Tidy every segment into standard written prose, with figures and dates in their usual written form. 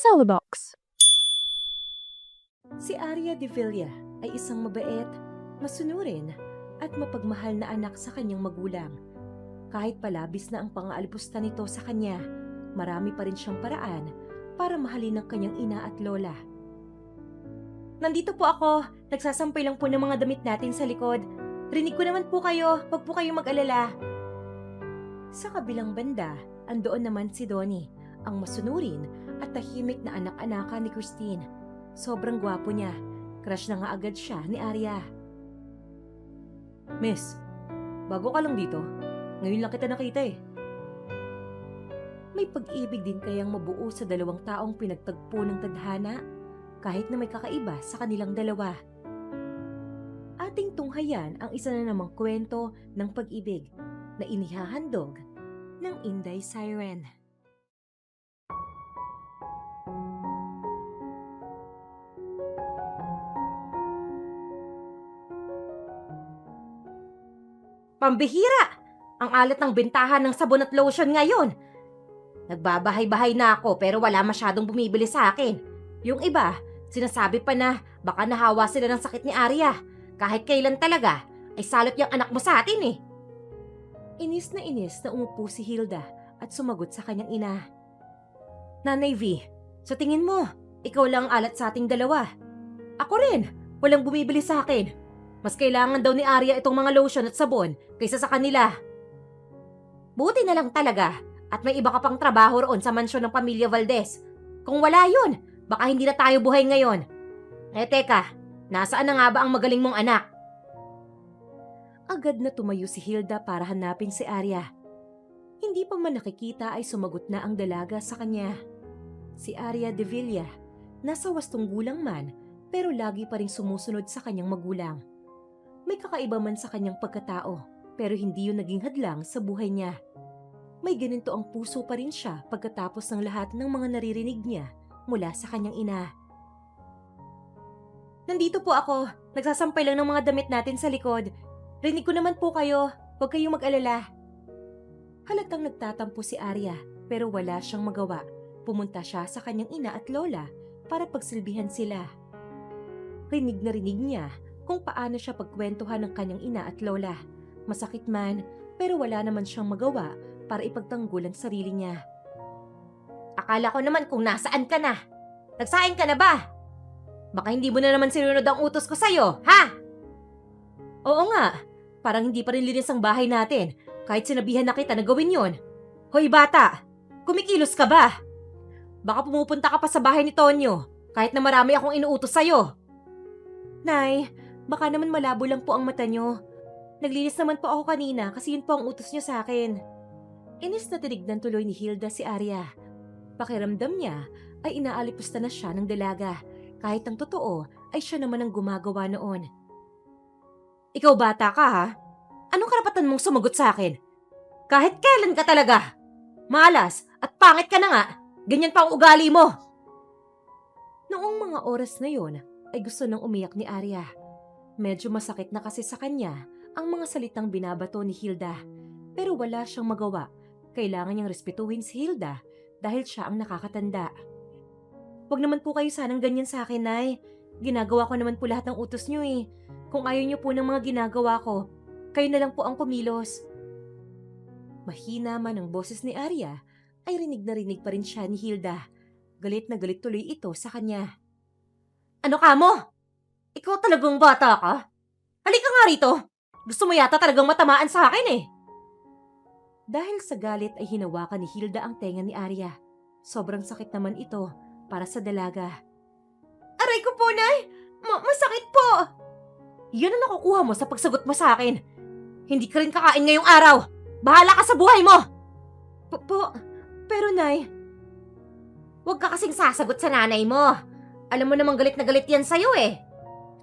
Celebox. Si Arya de Villa ay isang mabait, masunurin, at mapagmahal na anak sa kanyang magulang. Kahit palabis na ang pang-aalipusta nito sa kanya, marami pa rin siyang paraan para mahalin ang kanyang ina at lola. Nandito po ako, nagsasampay lang po ng mga damit natin sa likod. Rinig ko naman po kayo, wag po kayong mag-alala. Sa kabilang banda, andoon naman si Donnie, ang masunurin at tahimik na anak-anaka ni Christine. Sobrang gwapo niya, crush na nga agad siya ni Arya. Miss, bago ka lang dito. Ngayon lang kita nakita eh. May pag-ibig din kayang mabuo sa dalawang taong pinagtagpo ng tadhana, kahit na may kakaiba sa kanilang dalawa. Ating tunghayan ang isa na namang kwento ng pag-ibig na inihahandog ng Inday Siren. Pambihira! Ang alat ng bentahan ng sabon at lotion ngayon. Nagbabahay-bahay na ako pero wala masyadong bumibili sa akin. Yung iba, sinasabi pa na baka nahawa sila ng sakit ni Arya. Kahit kailan talaga, ay salot yung anak mo sa atin eh. Inis na umupo si Hilda at sumagot sa kanyang ina. Nanay V, sa tingin mo, ikaw lang ang alat sa ating dalawa. Ako rin, walang bumibili sa akin. Mas kailangan daw ni Arya itong mga lotion at sabon kaysa sa kanila. Buti na lang talaga at may iba ka pang trabaho roon sa mansyon ng pamilya Valdez. Kung wala yun, baka hindi na tayo buhay ngayon. Eh teka, nasaan na nga ba ang magaling mong anak? Agad na tumayo si Hilda para hanapin si Arya. Hindi pa man nakikita ay sumagot na ang dalaga sa kanya. Si Arya de Villa, nasa wastong gulang man pero lagi pa ring sumusunod sa kanyang magulang. May kakaiba man sa kanyang pagkatao pero hindi yun naging hadlang sa buhay niya. May ganito ang puso pa rin siya pagkatapos ng lahat ng mga naririnig niya mula sa kanyang ina. Nandito po ako, nagsasampay lang ng mga damit natin sa likod. Rinig ko naman po kayo, huwag kayong mag-alala. Halatang nagtatampo si Arya pero wala siyang magawa. Pumunta siya sa kanyang ina at lola para pagsilbihan sila. Rinig na rinig niya kung paano siya pagkwentuhan ng kanyang ina at lola. Masakit man, pero wala naman siyang magawa para ipagtanggol ang sarili niya. Akala ko naman kung nasaan ka na. Nagsaing ka na ba? Baka hindi mo na naman sinunod ang utos ko sa'yo, ha? Oo nga, parang hindi pa rin linis ang bahay natin kahit sinabihan na kita na gawin yon. Hoy bata, kumikilos ka ba? Baka pumupunta ka pa sa bahay ni Tonyo kahit na marami akong inuutos sa'yo. Nay, baka naman malabo lang po ang mata nyo. Naglinis naman po ako kanina kasi yun po ang utos niya sa akin. Inis na tinignan tuloy ni Hilda si Arya. Pakiramdam niya ay inaalipusta na siya ng dalaga kahit ang totoo ay siya naman ang gumagawa noon. Ikaw bata ka ha? Anong karapatan mong sumagot sa akin? Kahit kailan ka talaga? Malas at pangit ka na nga. Ganyan pa ang ugali mo. Noong mga oras na yon ay gusto nang umiyak ni Arya. Medyo masakit na kasi sa kanya ang mga salitang binabato ni Hilda. Pero wala siyang magawa. Kailangan niyang respetuhin si Hilda dahil siya ang nakakatanda. Huwag naman po kayo sanang ganyan sa akin, Nay. Ginagawa ko naman po lahat ng utos niyo eh. Kung ayaw niyo po ng mga ginagawa ko, kayo na lang po ang kumilos. Mahina man ang boses ni Arya, ay rinig na rinig pa rin siya ni Hilda. Galit na galit tuloy ito sa kanya. Ano ka mo? Ikaw talagang bata ka? Halika nga rito. Gusto mo yata talagang matamaan sa akin eh. Dahil sa galit ay hinawakan ni Hilda ang tenga ni Arya. Sobrang sakit naman ito para sa dalaga. Aray ko po, Nay! Masakit po! Yan ang nakukuha mo sa pagsagot mo sa akin. Hindi ka rin kakain ngayong araw. Bahala ka sa buhay mo! Pero Nay... Huwag ka kasing sasagot sa nanay mo. Alam mo namang galit na galit yan sa'yo eh.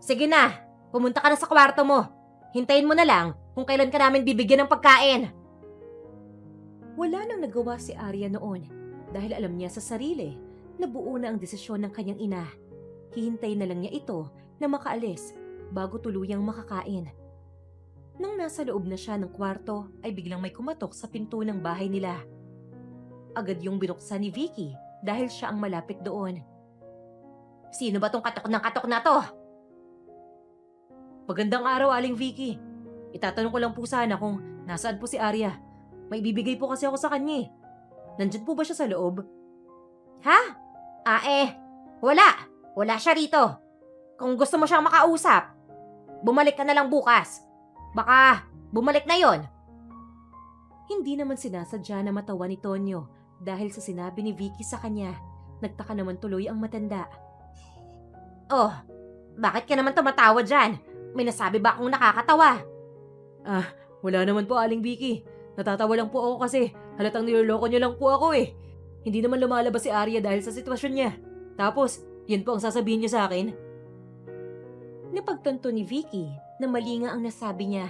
Sige na, pumunta ka na sa kwarto mo. Hintayin mo na lang kung kailan ka namin bibigyan ng pagkain. Wala nang nagawa si Arya noon dahil alam niya sa sarili na buo na ang desisyon ng kanyang ina. Hihintayin na lang niya ito na makaalis bago tuluyang makakain. Nang nasa loob na siya ng kwarto ay biglang may kumatok sa pinto ng bahay nila. Agad yung binuksan ni Vicky dahil siya ang malapit doon. Sino ba tong katok ng katok na to? Magandang araw, Aling Vicky. Itatanong ko lang po sana kung nasaan po si Arya. May ibibigay po kasi ako sa kanya eh. Nandyan po ba siya sa loob? Ha? Wala. Wala siya rito. Kung gusto mo siyang makausap, bumalik ka na lang bukas. Baka bumalik na yon. Hindi naman sinasadya na matawa ni Tonyo dahil sa sinabi ni Vicky sa kanya. Nagtaka naman tuloy ang matanda. Oh, bakit ka naman tumatawa dyan? May nasabi ba akong nakakatawa? Wala naman po, Aling Vicky. Natatawa lang po ako kasi halatang niloloko niyo lang po ako eh. Hindi naman lumalabas si Arya dahil sa sitwasyon niya. Tapos, yun po ang sasabihin niyo sa akin? Napagtanto ni Vicky na mali nga ang nasabi niya.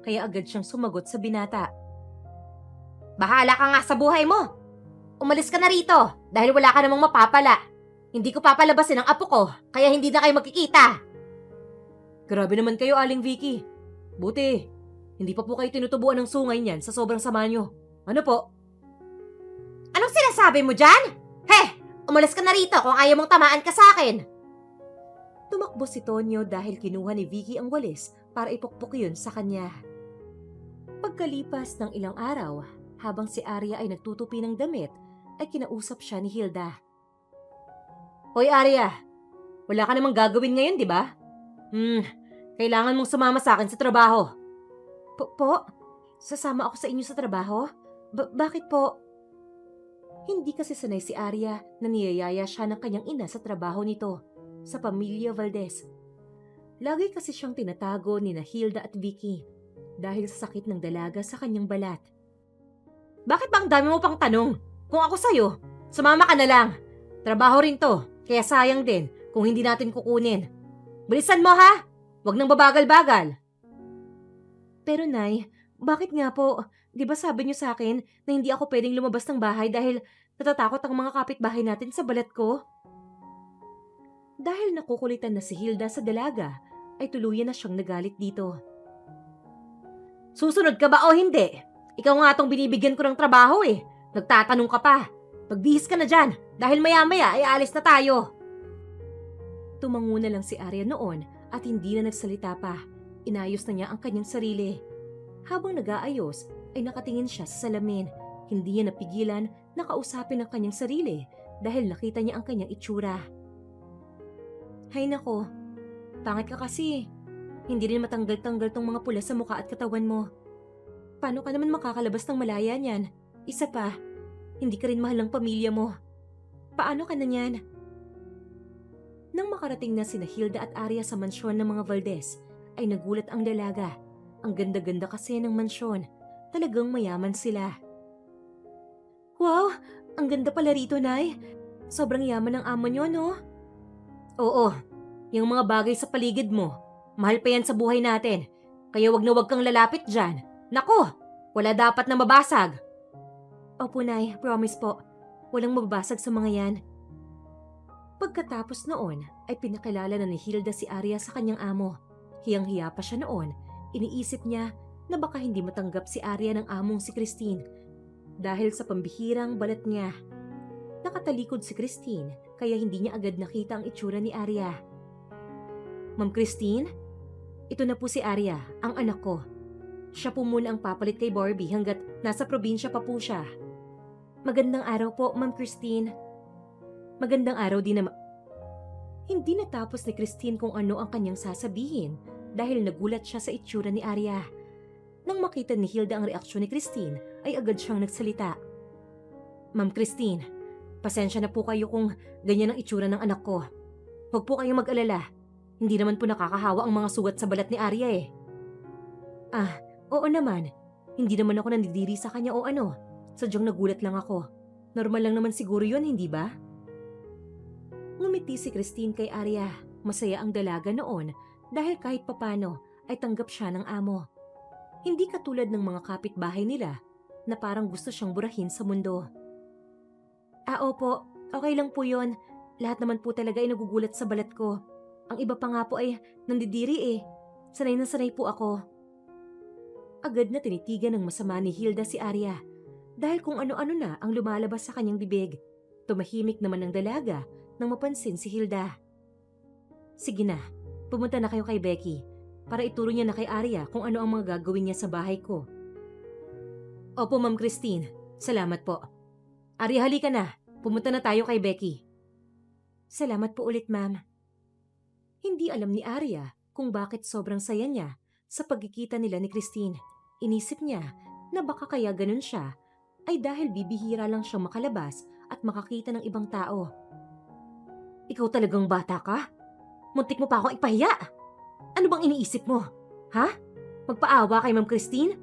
Kaya agad siyang sumagot sa binata. Bahala ka nga sa buhay mo. Umalis ka na rito dahil wala ka namang mapapala. Hindi ko papalabasin ang apo ko, kaya hindi na kayo magkikita. Grabe naman kayo, Aling Vicky. Buti, hindi pa po kayo tinutubuan ng sungay niyan sa sobrang sama niyo. Ano po? Anong sinasabi mo dyan? Umalis ka na rito kung ayaw mong tamaan ka sa akin. Tumakbo si Tonyo dahil kinuha ni Vicky ang walis para ipukpok yun sa kanya. Pagkalipas ng ilang araw, habang si Arya ay nagtutupi ng damit, ay kinausap siya ni Hilda. Hoy Arya, wala ka namang gagawin ngayon, di ba? Kailangan mong sumama sa akin sa trabaho. Po? Sasama ako sa inyo sa trabaho? Bakit po? Hindi kasi sanay si Arya na niyayaya siya ng kanyang ina sa trabaho nito, sa pamilya Valdez. Lagi kasi siyang tinatago ni na Hilda at Vicky dahil sa sakit ng dalaga sa kanyang balat. Bakit ba ang dami mo pang tanong? Kung ako sa'yo, sumama ka na lang. Trabaho rin to. Kaya sayang din kung hindi natin kukunin. Bilisan mo ha! Huwag nang babagal-bagal. Pero Nay, bakit nga po? Di ba sabi niyo sa akin na hindi ako pwedeng lumabas ng bahay dahil natatakot ang mga kapitbahay natin sa balat ko? Dahil nakukulitan na si Hilda sa dalaga, ay tuluyan na siyang nagalit dito. Susunod ka ba o hindi? Ikaw nga tong binibigyan ko ng trabaho eh. Nagtatanong ka pa. Magbihis ka na dyan dahil maya-maya ay alis na tayo. Tumango na lang si Arya noon at hindi na nagsalita pa. Inayos na niya ang kanyang sarili. Habang nag-aayos ay nakatingin siya sa salamin. Hindi niya napigilan na kausapin ang kanyang sarili dahil nakita niya ang kanyang itsura. Hay nako, pangit ka kasi. Hindi rin matanggal-tanggal tong mga pula sa mukha at katawan mo. Paano ka naman makakalabas ng malaya niyan? Isa pa, hindi ka rin mahal ng pamilya mo. Paano ka na niyan? Nang makarating na sina Hilda at Arya sa mansyon ng mga Valdez, ay nagulat ang dalaga. Ang ganda-ganda kasi ng mansyon. Talagang mayaman sila. Wow, ang ganda pala rito, Nay. Sobrang yaman ng amo niyo, no? Oo, yung mga bagay sa paligid mo, mahal pa yan sa buhay natin. Kaya wag na wag kang lalapit dyan. Nako, wala dapat na mabasag. Opo, Nay, promise po. Walang mababasag sa mga yan. Pagkatapos noon, ay pinakilala na ni Hilda si Arya sa kanyang amo. Hiyang-hiya pa siya noon. Iniisip niya na baka hindi matanggap si Arya ng among si Christine dahil sa pambihirang balat niya. Nakatalikod si Christine kaya hindi niya agad nakita ang itsura ni Arya. Ma'am Christine, ito na po si Arya, ang anak ko. Siya po muna ang papalit kay Barbie hanggat nasa probinsya pa po siya. Magandang araw po, Ma'am Christine. Magandang araw din naman. Hindi natapos ni Christine kung ano ang kanyang sasabihin dahil nagulat siya sa itsura ni Arya. Nang makita ni Hilda ang reaksyon ni Christine, ay agad siyang nagsalita. Ma'am Christine, pasensya na po kayo kung ganyan ang itsura ng anak ko. Huwag po kayong mag-alala. Hindi naman po nakakahawa ang mga sugat sa balat ni Arya eh. Oo naman. Hindi naman ako nandidiri sa kanya o ano. Sadyang nagulat lang ako. Normal lang naman siguro yun, hindi ba? Ngumiti si Christine kay Arya. Masaya ang dalaga noon dahil kahit papano ay tanggap siya ng amo. Hindi katulad ng mga kapitbahay nila na parang gusto siyang burahin sa mundo. Opo. Okay lang po yun. Lahat naman po talaga ay nagugulat sa balat ko. Ang iba pa nga po ay nandidiri eh. Sanay na sanay po ako. Agad na tinitigan ng masama ni Hilda si Arya dahil kung ano-ano na ang lumalabas sa kanyang bibig. Tumahimik naman ang dalaga nang mapansin si Hilda. Sige na, pumunta na kayo kay Becky para ituro niya na kay Arya kung ano ang mga gagawin niya sa bahay ko. Opo, Ma'am Christine. Salamat po. Arya, halika na. Pumunta na tayo kay Becky. Salamat po ulit, ma'am. Hindi alam ni Arya kung bakit sobrang saya niya sa pagkikita nila ni Christine. Inisip niya na baka kaya ganun siya ay dahil bibihira lang siyang makalabas at makakita ng ibang tao. Ikaw talagang bata ka? Muntik mo pa akong ipahiya. Ano bang iniisip mo? Ha? Magpaawa kay Ma'am Christine?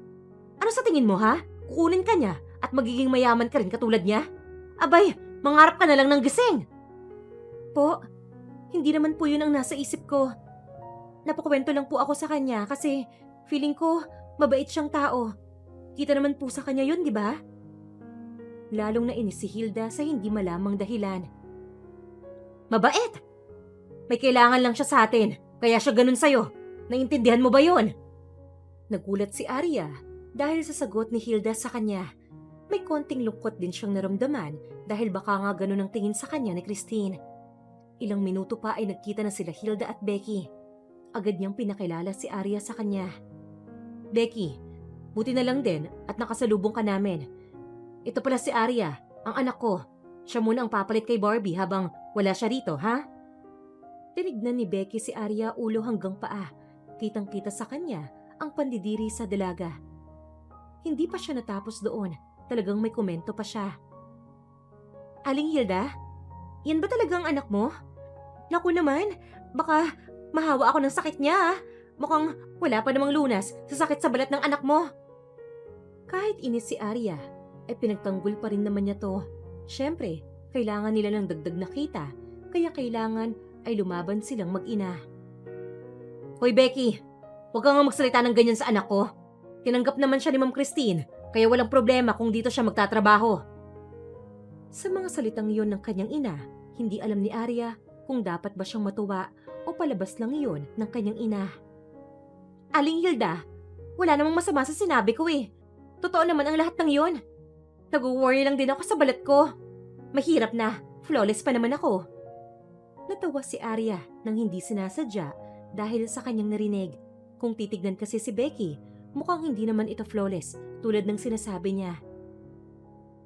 Ano sa tingin mo, ha? Kukunin ka niya at magiging mayaman ka rin katulad niya? Abay, mangarap ka na lang ng gising. Po, hindi naman po yun ang nasa isip ko. Napakwento lang po ako sa kanya kasi feeling ko mabait siyang tao. Kita naman po sa kanya yun, di ba? Lalong nainis si Hilda sa hindi malamang dahilan. Mabait! May kailangan lang siya sa atin, kaya siya ganun sa'yo. Naiintindihan mo ba yun? Nagulat si Arya dahil sa sagot ni Hilda sa kanya. May konting lungkot din siyang naramdaman dahil baka nga ganun ang tingin sa kanya ni Christine. Ilang minuto pa ay nagkita na sila Hilda at Becky. Agad niyang pinakilala si Arya sa kanya. Becky, buti na lang din at nakasalubong ka namin. Ito pala si Arya, ang anak ko. Siya muna ang papalit kay Barbie habang wala siya rito, ha? Tinignan ni Becky si Arya ulo hanggang paa. Kitang-kita sa kanya ang pandidiri sa dalaga. Hindi pa siya natapos doon. Talagang may komento pa siya. Aling Hilda? Yan ba talagang anak mo? Naku naman, baka mahawa ako ng sakit niya. Mukhang wala pa namang lunas sa sakit sa balat ng anak mo. Kahit inis si Arya, ay pinagtanggol pa rin naman niya to. Siyempre, kailangan nila ng dagdag na kita, kaya kailangan ay lumaban silang mag-ina. Hoy Becky, huwag kang magsalita ng ganyan sa anak ko. Tinanggap naman siya ni Ma'am Christine, kaya walang problema kung dito siya magtatrabaho. Sa mga salitang iyon ng kanyang ina, hindi alam ni Arya kung dapat ba siyang matuwa o palabas lang iyon ng kanyang ina. Aling Hilda, wala namang masama sa sinabi ko eh. Totoo naman ang lahat ng iyon. Nag-worry lang din ako sa balat ko. Mahirap na, flawless pa naman ako. Natawa si Arya nang hindi sinasadya dahil sa kanyang narinig. Kung titignan kasi si Becky, mukhang hindi naman ito flawless tulad ng sinasabi niya.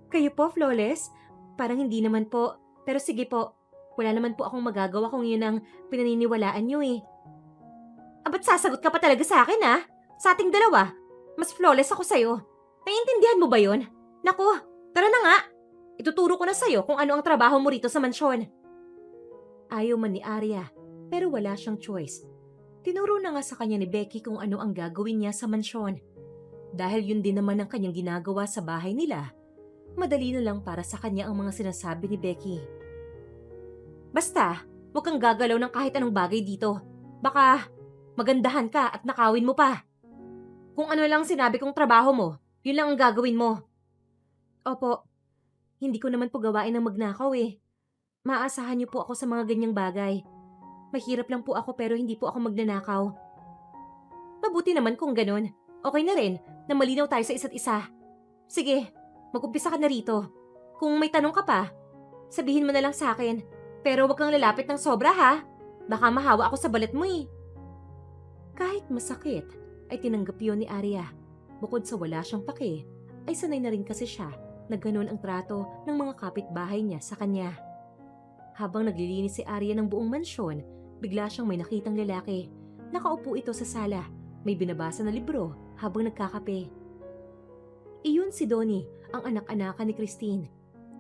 Kayo po flawless? Parang hindi naman po. Pero sige po, wala naman po akong magagawa kung yun ang pinaniniwalaan niyo eh. Ba't sasagot ka pa talaga sa akin ah? Sa ating dalawa, mas flawless ako sa'yo. Naiintindihan mo ba yun? Naku, tara na nga. Ituturo ko na sa'yo kung ano ang trabaho mo rito sa mansyon. Ayaw man ni Arya, pero wala siyang choice. Tinuro na nga sa kanya ni Becky kung ano ang gagawin niya sa mansyon. Dahil yun din naman ang kanyang ginagawa sa bahay nila, madali na lang para sa kanya ang mga sinasabi ni Becky. Basta, huwag kang gagalaw ng kahit anong bagay dito. Baka magandahan ka at nakawin mo pa. Kung ano lang sinabi kong trabaho mo, yun lang ang gagawin mo. Opo, hindi ko naman po gawain ng magnakaw eh. Maaasahan niyo po ako sa mga ganyang bagay. Mahirap lang po ako pero hindi po ako magnanakaw. Mabuti naman kung ganun. Okay na rin na malinaw tayo sa isa't isa. Sige, mag-umpisa ka na rito. Kung may tanong ka pa, sabihin mo na lang sa akin. Pero wag kang lalapit ng sobra ha. Baka mahawa ako sa balat mo eh. Kahit masakit, ay tinanggap yun ni Arya. Bukod sa wala siyang pake, ay sanay na rin kasi siya na ganun ang trato ng mga kapitbahay niya sa kanya. Habang naglilinis si Arya ng buong mansyon, bigla siyang may nakitang lalaki. Nakaupo ito sa sala, may binabasa na libro habang nagkakape. Iyon si Donnie, ang anak-anakan ni Christine.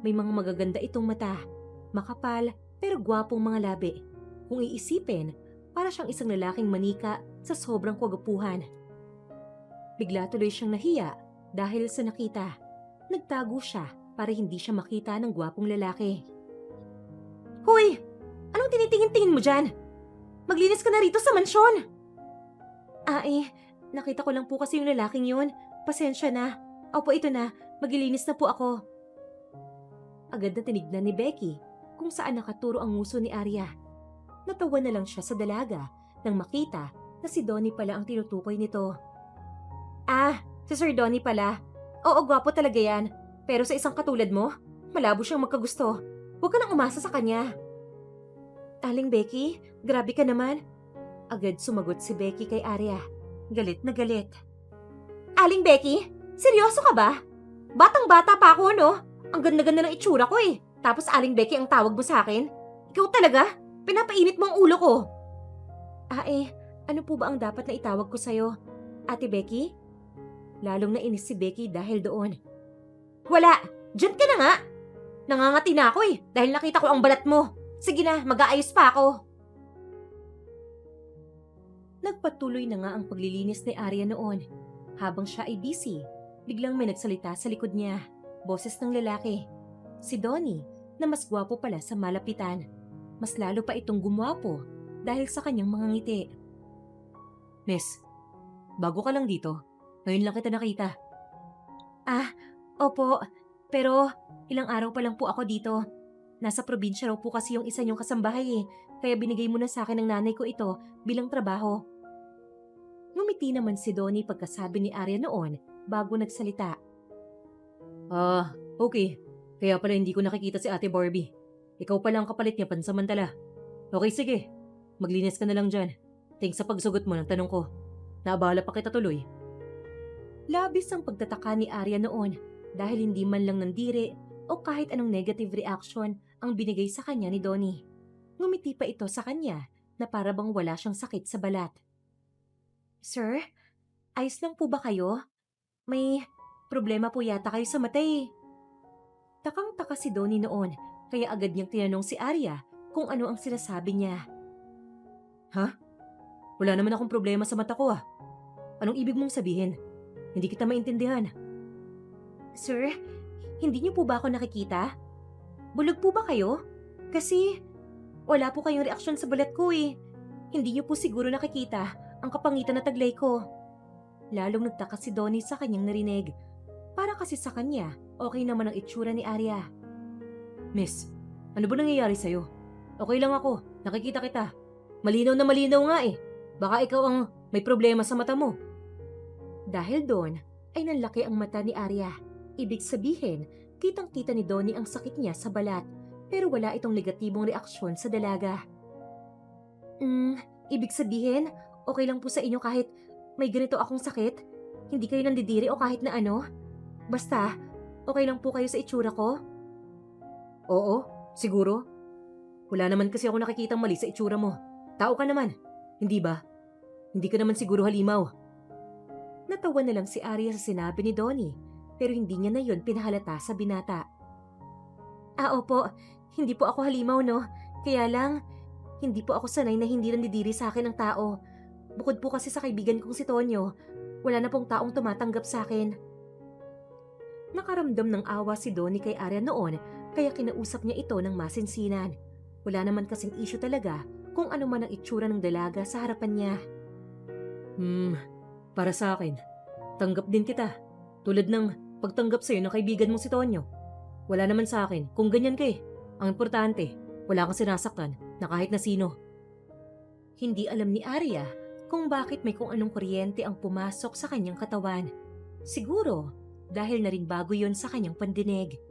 May mga magaganda itong mata, makapal pero gwapong mga labi. Kung iisipin, para siyang isang lalaking manika sa sobrang kwagapuhan. Bigla tuloy siyang nahiya dahil sa nakita. Nagtago siya para hindi siya makita ng gwapong lalaki. Hoy! Anong tinitingin-tingin mo dyan? Maglinis ka na rito sa mansyon! Nakita ko lang po kasi yung lalaking yun. Pasensya na. Opo, ito na. Maglilinis na po ako. Agad na tinignan ni Becky kung saan nakaturo ang nguso ni Arya. Natawa na lang siya sa dalaga nang makita na si Donnie pala ang tinutukoy nito. Si Sir Donnie pala. Oo, gwapo talaga yan. Pero sa isang katulad mo, malabo siyang magkagusto. Huwag ka nang umasa sa kanya. Aling Becky, grabe ka naman. Agad sumagot si Becky kay Arya. Galit na galit. Aling Becky, seryoso ka ba? Batang-bata pa ako, no? Ang ganda-ganda ng itsura ko eh. Tapos Aling Becky ang tawag mo sa akin? Ikaw talaga? Pinapainit mo ang ulo ko. Ano po ba ang dapat na itawag ko sa'yo? Ate Becky? Lalong nainis si Becky dahil doon. Wala! Diyan ka na nga! Nangangati na ako eh, dahil nakita ko ang balat mo. Sige na, mag-aayos pa ako. Nagpatuloy na nga ang paglilinis ni Arya noon. Habang siya ay busy, biglang may nagsalita sa likod niya. Boses ng lalaki. Si Donnie, na mas gwapo pala sa malapitan. Mas lalo pa itong gumwapo dahil sa kanyang mga ngiti. Miss, bago ka lang dito. Ngayon lang kita nakita. Opo. Pero ilang araw pa lang po ako dito. Nasa probinsya raw po kasi yung isa niyong kasambahay eh. Kaya binigay mo na sa akin ng nanay ko ito bilang trabaho. Ngumiti naman si Donnie pagkasabi ni Arya noon bago nagsalita. Okay. Kaya pala hindi ko nakikita si Ate Barbie. Ikaw pala ang kapalit niya pansamantala. Okay, sige. Maglinis ka na lang dyan. Thanks sa pagsugot mo ng tanong ko. Naabala pa kita tuloy. Labis ang pagtataka ni Arya noon dahil hindi man lang nandiri o kahit anong negative reaction ang binigay sa kanya ni Donnie. Ngumiti pa ito sa kanya na para bang wala siyang sakit sa balat. Sir, ayos lang po ba kayo? May problema po yata kayo sa mata eh. Takang-taka si Donnie noon kaya agad niyang tinanong si Arya kung ano ang sinasabi niya. Wala naman akong problema sa mata ko ah. Anong ibig mong sabihin? Hindi kita maintindihan. Sir, hindi niyo po ba ako nakikita? Bulog po ba kayo? Kasi wala po kayong reaksyon sa balat ko eh. Hindi niyo po siguro nakikita ang kapangitan na taglay ko. Lalong nagtaka si Donnie sa kanyang narinig. Para kasi sa kanya, okay naman ang itsura ni Arya. Miss, ano ba nangyayari sa'yo? Okay lang ako, nakikita kita. Malinaw na malinaw nga eh. Baka ikaw ang may problema sa mata mo. Dahil doon, ay nanlaki ang mata ni Arya. Ibig sabihin, kitang-kita ni Donnie ang sakit niya sa balat, pero wala itong negatibong reaksyon sa dalaga. Ibig sabihin, okay lang po sa inyo kahit may ganito akong sakit? Hindi kayo nandidiri o kahit na ano? Basta, okay lang po kayo sa itsura ko? Oo, siguro. Wala naman kasi ako nakikitang mali sa itsura mo. Tao ka naman, hindi ba? Hindi ka naman siguro halimaw. Natawa na lang si Arya sa sinabi ni Donnie, pero hindi niya na yun pinahalata sa binata. Opo, hindi po ako halimaw no. Kaya lang, hindi po ako sanay na hindi nandidiri sa akin ang tao. Bukod po kasi sa kaibigan kong si Tonyo, wala na pong taong tumatanggap sa akin. Nakaramdam ng awa si Donnie kay Arya noon, kaya kinausap niya ito ng masinsinan. Wala naman kasing issue talaga kung ano man ang itsura ng dalaga sa harapan niya. Para sa akin, tanggap din kita. Tulad ng pagtanggap sa'yo ng kaibigan mong si Tonyo. Wala naman sa akin kung ganyan ka eh. Ang importante, wala kang sinasaktan na kahit na sino. Hindi alam ni Arya kung bakit may kung anong kuryente ang pumasok sa kanyang katawan. Siguro, dahil na rin bago yon sa kanyang pandinig.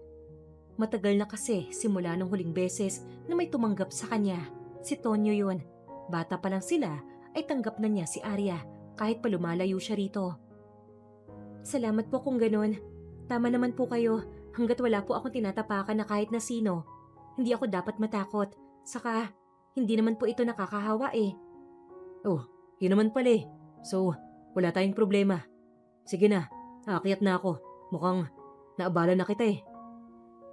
Matagal na kasi simula nung huling beses na may tumanggap sa kanya. Si Tonyo yun. Bata pa lang sila ay tanggap na niya si Arya kahit pa lumalayo siya rito. Salamat po kung ganun. Tama naman po kayo hanggat wala po akong tinatapakan na kahit na sino. Hindi ako dapat matakot. Saka, hindi naman po ito nakakahawa eh. Oh, yun naman pala eh. So, wala tayong problema. Sige na, aakyat na ako. Mukhang naabala na kita eh.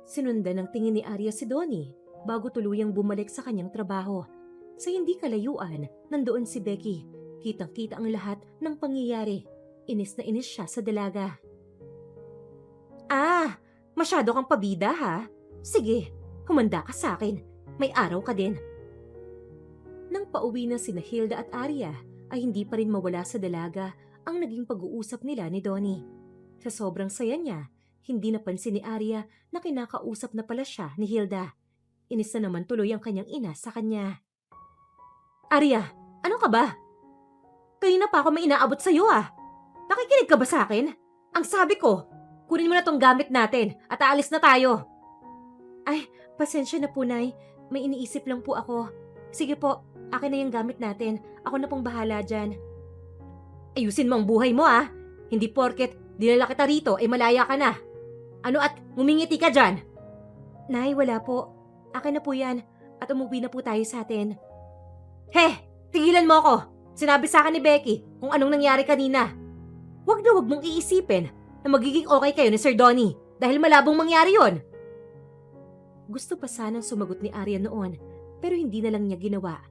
Sinundan ng tingin ni Arya si Donnie bago tuluyang bumalik sa kanyang trabaho. Sa hindi kalayuan, nandoon si Becky. Kitang-kita ang lahat ng pangyayari. Inis na inis siya sa dalaga. Masyado kang pabida ha? Sige, humanda ka sa akin. May araw ka din. Nang pauwi na sina Hilda at Arya, ay hindi pa rin mawala sa dalaga ang naging pag-uusap nila ni Donnie. Sa sobrang saya niya, hindi napansin ni Arya na kinakausap na pala siya ni Hilda. Inis na naman tuloy ang kanyang ina sa kanya. Arya, ano ka ba? Kanina pa ako may inaabot sa'yo ah. Nakikinig ka ba sa akin? Ang sabi ko, kunin mo na tong gamit natin at aalis na tayo. Ay, Pasensya na po, Nay. May iniisip lang po ako. Sige po, akin na yung gamit natin. Ako na pong bahala dyan. Ayusin mo ang buhay mo, ah. Hindi porket dinala kita rito ay malaya ka na. Ano at ngumingiti ka dyan? Nay, wala po. Akin na po yan. At umuwi na po tayo sa atin. Tigilan mo ako. Sinabi sa akin ni Becky kung anong nangyari kanina. Huwag na huwag mong iisipin na magiging okay kayo ni Sir Donnie dahil malabong mangyari yon. Gusto pa sanang sumagot ni Arya noon pero hindi na lang niya ginawa.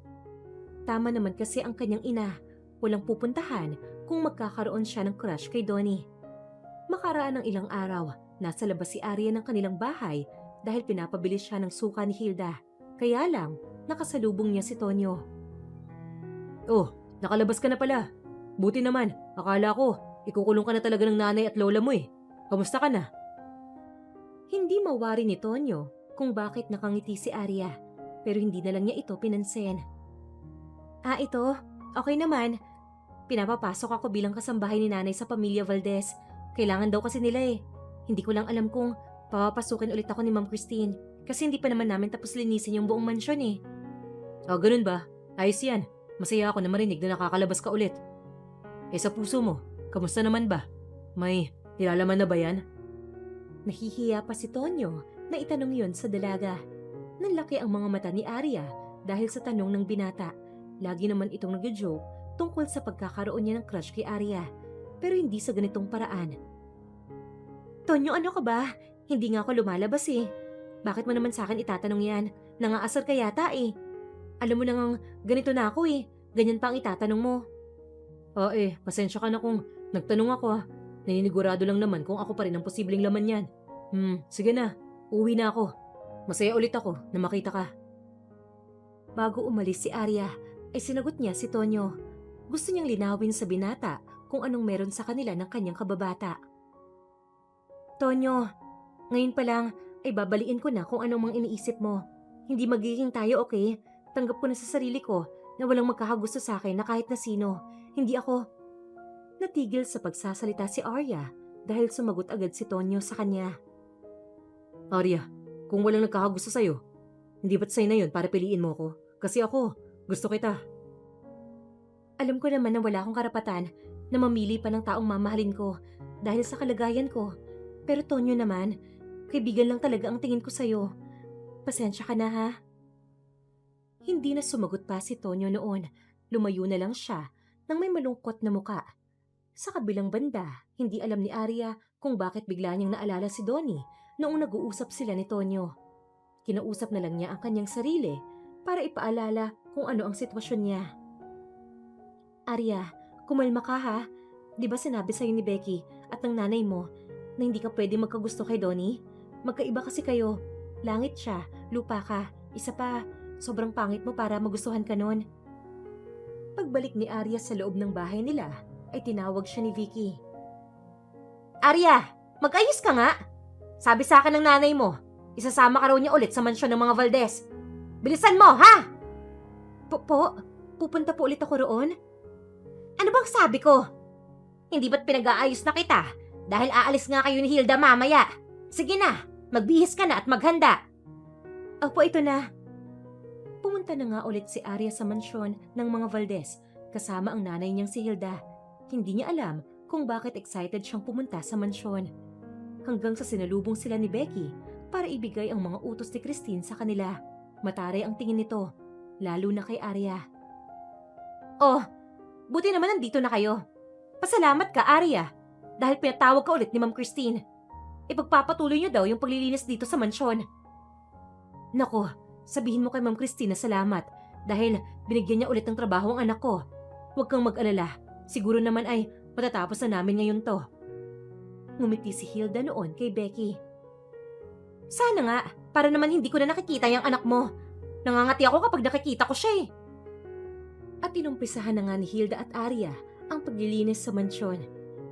Tama naman kasi ang kanyang ina. Walang pupuntahan kung magkakaroon siya ng crush kay Donnie. Makaraan ng ilang araw, nasa labas si Arya ng kanilang bahay dahil pinapabili siya ng suka ni Hilda. Kaya lang, nakasalubong niya si Tonyo. Oh, nakalabas ka na pala. Buti naman, akala ko, ikukulong ka na talaga ng nanay at lola mo eh. Kamusta ka na? Hindi mawari ni Tonyo kung bakit nakangiti si Arya, pero hindi na lang niya ito pinansin. Ito, okay naman. Pinapapasok ako bilang kasambahay ni nanay sa pamilya Valdez. Kailangan daw kasi nila eh. Hindi ko lang alam kung papapasukin ulit ako ni Ma'am Christine kasi hindi pa naman namin tapos linisin yung buong mansyon eh. Ganun ba? Ayos yan. Masaya ako na marinig na nakakalabas ka ulit. Sa puso mo, kamusta naman ba? May nilalaman na ba yan? Nahihiya pa si Tonyo na itanong yun sa dalaga. Nanlaki ang mga mata ni Arya dahil sa tanong ng binata. Lagi naman itong nag-joke tungkol sa pagkakaroon niya ng crush kay Arya, pero hindi sa ganitong paraan. Tonyo, ano ka ba? Hindi nga ako lumalabas eh. Bakit mo naman sa akin itatanong yan? Nangaasar ka yata eh. Alam mo na ngang ganito na ako eh. Ganyan pa ang itatanong mo. Pasensya ka na kung nagtanong ako ah. Naninigurado lang naman kung ako pa rin ang posibleng laman yan. Sige na. Uwi na ako. Masaya ulit ako na makita ka. Bago umalis si Arya, ay sinagot niya si Tonyo. Gusto niyang linawin sa binata kung anong meron sa kanila ng kanyang kababata. Tonyo, ngayon pa lang ay babaliin ko na kung anong mang iniisip mo. Hindi magiging tayo, okay? Tanggap ko na sa sarili ko na walang magkakagusto sa akin na kahit na sino. Hindi ako. Natigil sa pagsasalita si Arya dahil sumagot agad si Tonyo sa kanya. Arya, kung walang nagkakagusto sa'yo, hindi ba't sa'yo na yun para piliin mo ko? Kasi ako, gusto kita. Alam ko naman na wala akong karapatan na mamili pa ng taong mamahalin ko dahil sa kalagayan ko. Pero Tonyo naman, kaibigan lang talaga ang tingin ko sa'yo. Pasensya ka na ha. Hindi na sumagot pa si Tonyo noon. Lumayo na lang siya nang may malungkot na muka. Sa kabilang banda, hindi alam ni Arya kung bakit bigla niyang naalala si Donnie noong nag-uusap sila ni Tonyo. Kinausap na lang niya ang kanyang sarili para ipaalala kung ano ang sitwasyon niya. Arya, kumalma ka ha. Di ba sinabi sa'yo ni Becky at ng nanay mo na hindi ka pwede magkagusto kay Donnie? Magkaiba kasi kayo. Langit siya, lupa ka. Isa pa, sobrang pangit mo para magustuhan ka nun. Pagbalik ni Arya sa loob ng bahay nila, ay tinawag siya ni Vicky. Arya, mag-ayos ka nga! Sabi sa akin ng nanay mo, isasama ka raw niya ulit sa mansyon ng mga Valdez. Bilisan mo, ha? Pupunta po ulit ako roon? Ano bang sabi ko? Hindi ba't pinag-aayos na kita dahil aalis nga kayo ni Hilda mamaya? Sige na, magbihis ka na at maghanda. Opo, ito na. Pumunta na nga ulit si Arya sa mansyon ng mga Valdez kasama ang nanay niyang si Hilda. Hindi niya alam kung bakit excited siyang pumunta sa mansyon. Hanggang sa sinalubong sila ni Becky para ibigay ang mga utos ni Christine sa kanila. Mataray ang tingin nito, lalo na kay Arya. Oh, buti naman nandito na kayo. Pasalamat ka, Arya, dahil pinatawag ka ulit ni Ma'am Christine. Ipagpapatuloy niyo daw yung paglilinis dito sa mansyon. Nako, sabihin mo kay Ma'am Christine na salamat dahil binigyan niya ulit ng trabaho ang anak ko. Huwag kang mag-alala, siguro naman ay matatapos na namin ngayon to. Ngumiti si Hilda noon kay Becky. Sana nga, para naman hindi ko na nakikita yung anak mo. Nangangati ako kapag nakikita ko siya eh. At inumpisahan na nga ni Hilda at Arya ang paglilinis sa mansyon.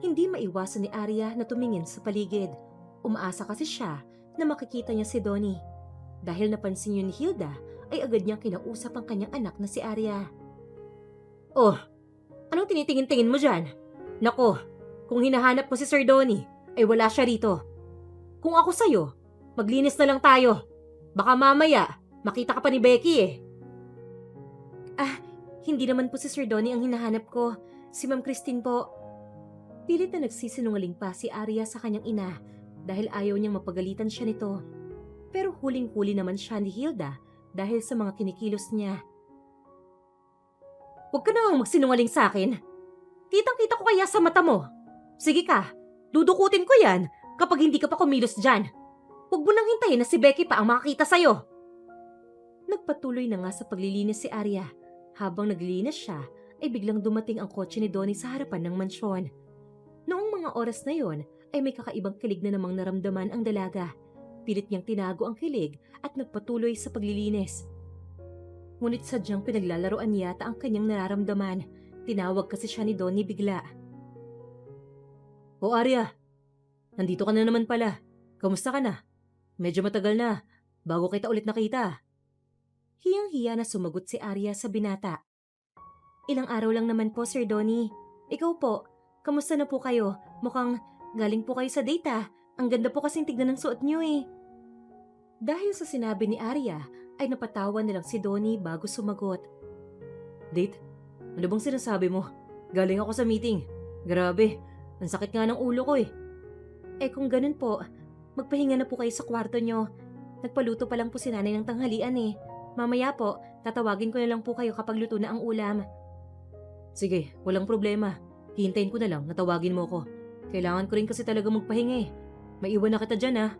Hindi maiwasan ni Arya na tumingin sa paligid. Umaasa kasi siya na makikita niya si Donnie. Dahil napansin niyo ni Hilda, ay agad niyang kinausap ang kanyang anak na si Arya. Oh, anong tinitingin-tingin mo dyan? Nako, kung hinahanap mo si Sir Donnie, ay wala siya rito. Kung ako sa'yo, maglinis na lang tayo. Baka mamaya, makita ka pa ni Becky eh. Ah, hindi naman po si Sir Donnie ang hinahanap ko. Si Ma'am Christine po. Pilit na nagsisinungaling pa si Arya sa kanyang ina dahil ayaw niyang mapagalitan siya nito. Pero huling-huli naman siya ni Hilda dahil sa mga kinikilos niya. Huwag ka nang magsinungaling sa akin. Kitang-kita ko kaya sa mata mo. Sige ka, dudukutin ko yan kapag hindi ka pa kumilos dyan. Huwag mo nang hintayin na si Becky pa ang makakita sa'yo. Nagpatuloy na nga sa paglilinis si Arya. Habang naglilinis siya, ay biglang dumating ang kotse ni Donnie sa harapan ng mansyon. Noong mga oras na yon, ay may kakaibang kilig na namang naramdaman ang dalaga. Pilit niyang tinago ang kilig at nagpatuloy sa paglilinis. Ngunit sadyang pinaglalaroan yata ang kanyang nararamdaman. Tinawag kasi siya ni Donnie bigla. O Arya, nandito ka na naman pala. Kamusta ka na? Medyo matagal na, bago kita ulit nakita. Hiyang-hiya na sumagot si Arya sa binata. Ilang araw lang naman po, Sir Donnie. Ikaw po, kamusta na po kayo? Mukhang galing po kayo sa date ah. Ang ganda po kasing tignan ng suot niyo eh. Dahil sa sinabi ni Arya, ay napatawa na lang si Donnie bago sumagot. Date? Ano bang sinasabi mo? Galing ako sa meeting. Grabe, ang sakit nga ng ulo ko eh. Eh kung ganun po, magpahinga na po kayo sa kwarto nyo. Nagpaluto pa lang po si nanay ng tanghalian eh. Mamaya po, tatawagin ko na lang po kayo kapag luto na ang ulam. Sige, walang problema. Hihintayin ko na lang na tawagin mo ko. Kailangan ko rin kasi talaga magpahinga eh. Maiwan na kita dyan ah.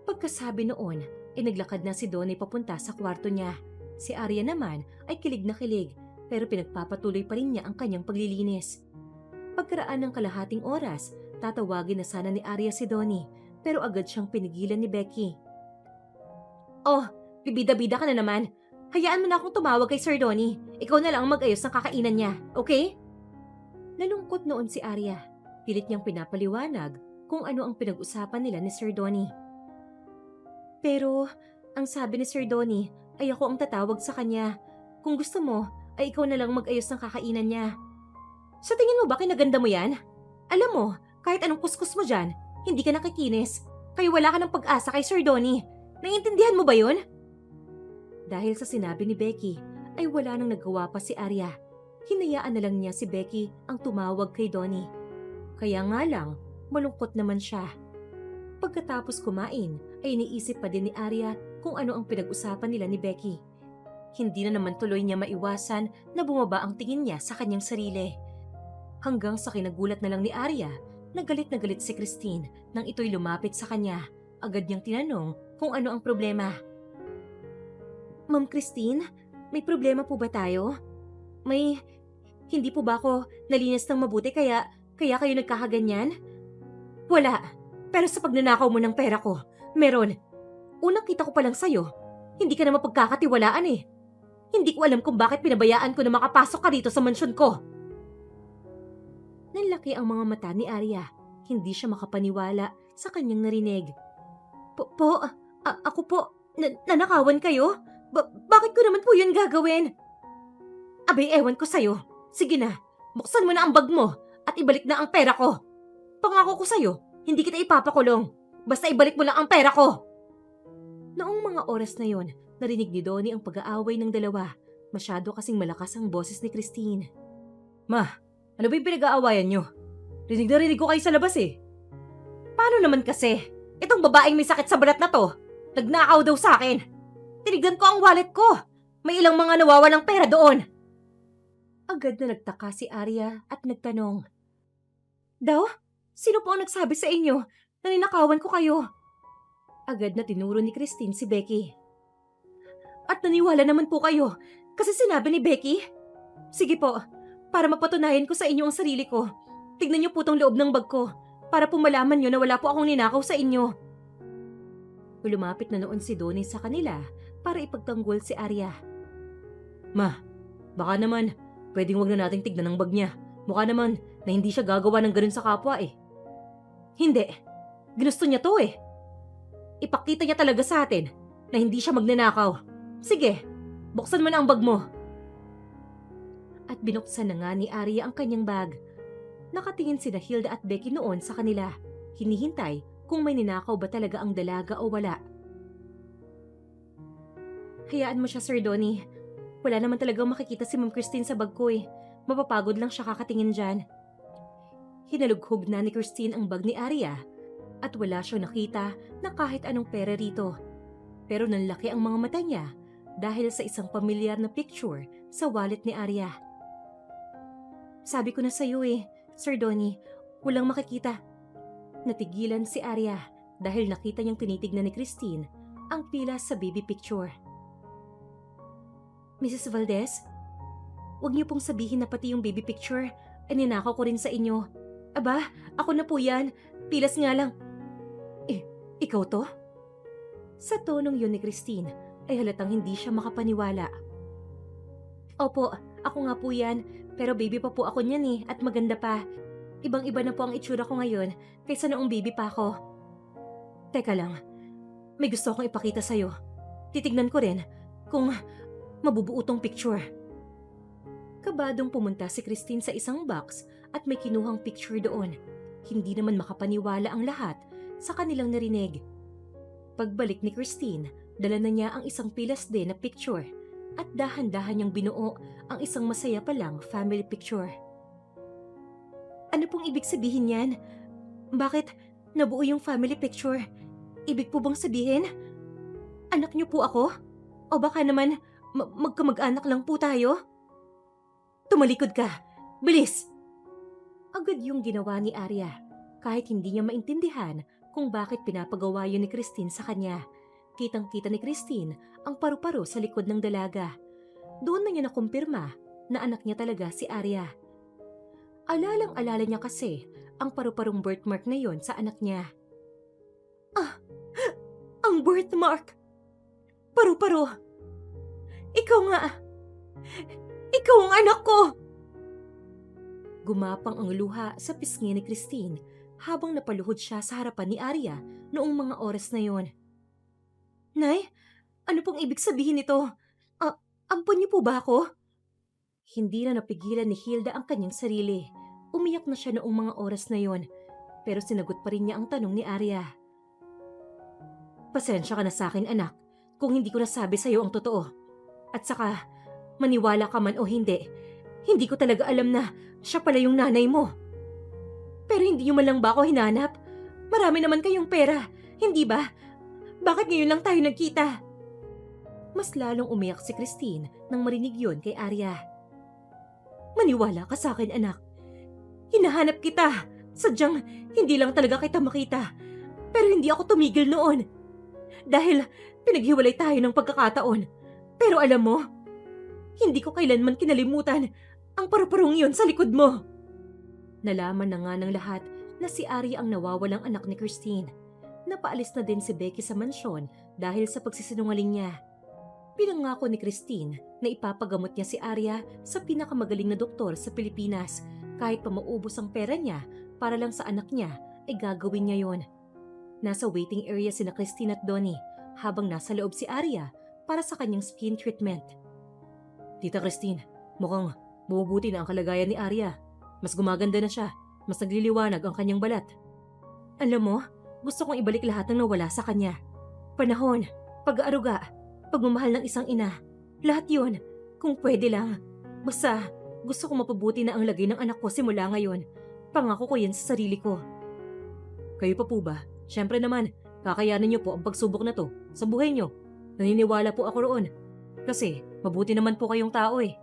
Pagkasabi noon, ay naglakad na si Donnie papunta sa kwarto niya. Si Arya naman ay kilig na kilig, pero pinagpapatuloy pa rin niya ang kanyang paglilinis. Pagkaraan ng kalahating oras, tatawagin na sana ni Arya si Donnie, pero agad siyang pinigilan ni Becky. Oh, bibida-bida ka na naman. Hayaan mo na akong tumawag kay Sir Donnie. Ikaw na lang ang mag-ayos ng kakainan niya, okay? Nalungkot noon si Arya. Pilit niyang pinapaliwanag kung ano ang pinag-usapan nila ni Sir Donnie. Pero, ang sabi ni Sir Donnie ay ako ang tatawag sa kanya. Kung gusto mo, ay ikaw na lang mag-ayos ng kakainan niya. Sa tingin mo ba kinaganda mo yan? Alam mo, kahit anong kuskus mo dyan, hindi ka nakikinis. Kaya wala ka ng pag-asa kay Sir Donnie. Naiintindihan mo ba yun? Dahil sa sinabi ni Becky, ay wala nang nagawa pa si Arya. Hinayaan na lang niya si Becky ang tumawag kay Donnie. Kaya nga lang, malungkot naman siya. Pagkatapos kumain, ay iniisip pa din ni Arya kung ano ang pinag-usapan nila ni Becky. Hindi na naman tuloy niya maiwasan na bumaba ang tingin niya sa kanyang sarili. Hanggang sa kinagulat na lang ni Arya, na galit si Christine nang ito'y lumapit sa kanya. Agad niyang tinanong kung ano ang problema. Ma'am Christine, may problema po ba tayo? Hindi po ba ako nalinis ng mabuti kaya kayo nagkakaganyan? Wala, pero sa pagnanakaw mo ng pera ko, meron. Unang kita ko pa lang sa'yo, hindi ka na mapagkakatiwalaan eh. Hindi ko alam kung bakit pinabayaan ko na makapasok ka dito sa mansyon ko. Nanlaki ang mga mata ni Arya. Hindi siya makapaniwala sa kanyang narinig. Ako po, nanakawan kayo? Bakit ko naman po yun gagawin? Abay, ewan ko sa'yo. Sige na, buksan mo na ang bag mo at ibalik na ang pera ko. Pangako ko sa'yo, hindi kita ipapakulong. Basta ibalik mo lang ang pera ko. Noong mga oras na yon, narinig ni Donnie ang pag-aaway ng dalawa. Masyado kasing malakas ang boses ni Christine. Ma, ano ba yung pinag-aawayan nyo? Rinig na rinig ko kayo sa labas eh. Paano naman kasi? Itong babaeng may sakit sa balat na to, nagnakaw daw sa akin. Tinignan ko ang wallet ko. May ilang mga nawawalang pera doon. Agad na nagtaka si Arya at nagtanong. Daw? Sino po ang nagsabi sa inyo na ninakawan ko kayo? Agad na tinuro ni Christine si Becky. At naniwala naman po kayo kasi sinabi ni Becky? Sige po, para mapatunayan ko sa inyo ang sarili ko. Tignan niyo po tong loob ng bag ko para po malaman niyo na wala po akong ninakaw sa inyo. Lumapit na noon si Donnie sa kanila para ipagtanggol si Arya. Ma, baka naman pwedeng wag na nating tignan ang bag niya. Mukha naman na hindi siya gagawa ng ganun sa kapwa eh. Hindi, ginusto niya to eh. Ipakita niya talaga sa atin na hindi siya magnanakaw. Sige, buksan mo na ang bag mo. At binuksan na nga ni Arya ang kanyang bag. Nakatingin sina Hilda at Becky noon sa kanila. Hinihintay kung may ninakaw ba talaga ang dalaga o wala. Hayaan mo siya, Sir Donnie. Wala naman talagang makikita si Ma'am Christine sa bag ko eh. Mapapagod lang siya kakatingin dyan. Hinalughog na ni Christine ang bag ni Arya at wala siyang nakita na kahit anong pera rito. Pero nanlaki ang mga mata niya dahil sa isang pamilyar na picture sa wallet ni Arya. Sabi ko na sa iyo eh, Sir Donnie, walang makikita. Natigilan si Arya dahil nakita niyang tinitignan ni Christine ang pila sa baby picture. Mrs. Valdez, huwag niyo pong sabihin na pati yung baby picture ay ninakaw ko rin sa inyo. Aba, ako na po yan. Pilas nga lang. Ikaw to? Sa tonong yun ni Christine ay halatang hindi siya makapaniwala. Opo, ako nga po yan. Pero baby pa po ako niyan eh at maganda pa. Ibang-iba na po ang itsura ko ngayon kaysa noong baby pa ako. Teka lang, may gusto akong ipakita sa'yo. Titignan ko rin kung mabubuo tong picture. Kabadong pumunta si Christine sa isang box at may kinuhang picture doon. Hindi naman makapaniwala ang lahat sa kanilang narinig. Pagbalik ni Christine, dala na niya ang isang pilas din na picture at dahan-dahan niyang binuo ang isang masaya palang family picture. Ano pong ibig sabihin yan? Bakit nabuo yung family picture? Ibig po bang sabihin? Anak niyo po ako? O baka naman magkamag-anak lang po tayo? Tumalikod ka! Bilis! Agad yung ginawa ni Arya kahit hindi niya maintindihan kung bakit pinapagawa yun ni Christine sa kanya. Kitang-kita ni Christine ang paru-paro sa likod ng dalaga. Doon na niya nakumpirma na anak niya talaga si Arya. Alalang-alala niya kasi ang paru-parong birthmark na yon sa anak niya. Ah! Ang birthmark! Paru-paro! Ikaw nga! Ikaw ang anak ko! Gumapang ang luha sa pisngi ni Christine habang napaluhod siya sa harapan ni Arya noong mga oras na yon. Nay, ano pong ibig sabihin nito? Ampon niyo po ba ako? Hindi na napigilan ni Hilda ang kanyang sarili. Umiyak na siya noong mga oras na yon, pero sinagot pa rin niya ang tanong ni Arya. Pasensya ka na sa akin, anak, kung hindi ko nasabi sa iyo ang totoo. At saka, maniwala ka man o hindi, hindi ko talaga alam na siya pala yung nanay mo. Pero hindi niyo man lang ba ako hinanap? Marami naman kayong pera, hindi ba? Bakit ngayon lang tayo nagkita? Mas lalong umiyak si Christine nang marinig yon kay Arya. Maniwala ka sa akin, anak. Hinahanap kita. Sadyang hindi lang talaga kita makita. Pero hindi ako tumigil noon. Dahil pinaghiwalay tayo ng pagkakataon. Pero alam mo, hindi ko kailanman kinalimutan ang paru-parong yun sa likod mo. Nalaman na nga ng lahat na si Arya ang nawawalang anak ni Christine. Napaalis na din si Becky sa mansyon dahil sa pagsisinungaling niya. Pinangako ni Christine na ipapagamot niya si Arya sa pinakamagaling na doktor sa Pilipinas kahit pa maubos ang pera niya para lang sa anak niya ay gagawin niya yon. Nasa waiting area sina Christine at Donnie habang nasa loob si Arya para sa kanyang skin treatment. Tita Christine, mukhang bumubuti na ang kalagayan ni Arya. Mas gumaganda na siya, mas nagliliwanag ang kanyang balat. Alam mo, gusto kong ibalik lahat ng nawala sa kanya. Panahon, pag-aaruga, pagmamahal ng isang ina. Lahat yun, kung pwede lang. Basta, gusto kong mapabuti na ang lagay ng anak ko simula ngayon. Pangako ko yan sa sarili ko. Kayo pa po ba? Siyempre naman, kakayanin niyo po ang pagsubok na to sa buhay niyo. Naniniwala po ako roon. Kasi, mabuti naman po kayong tao eh.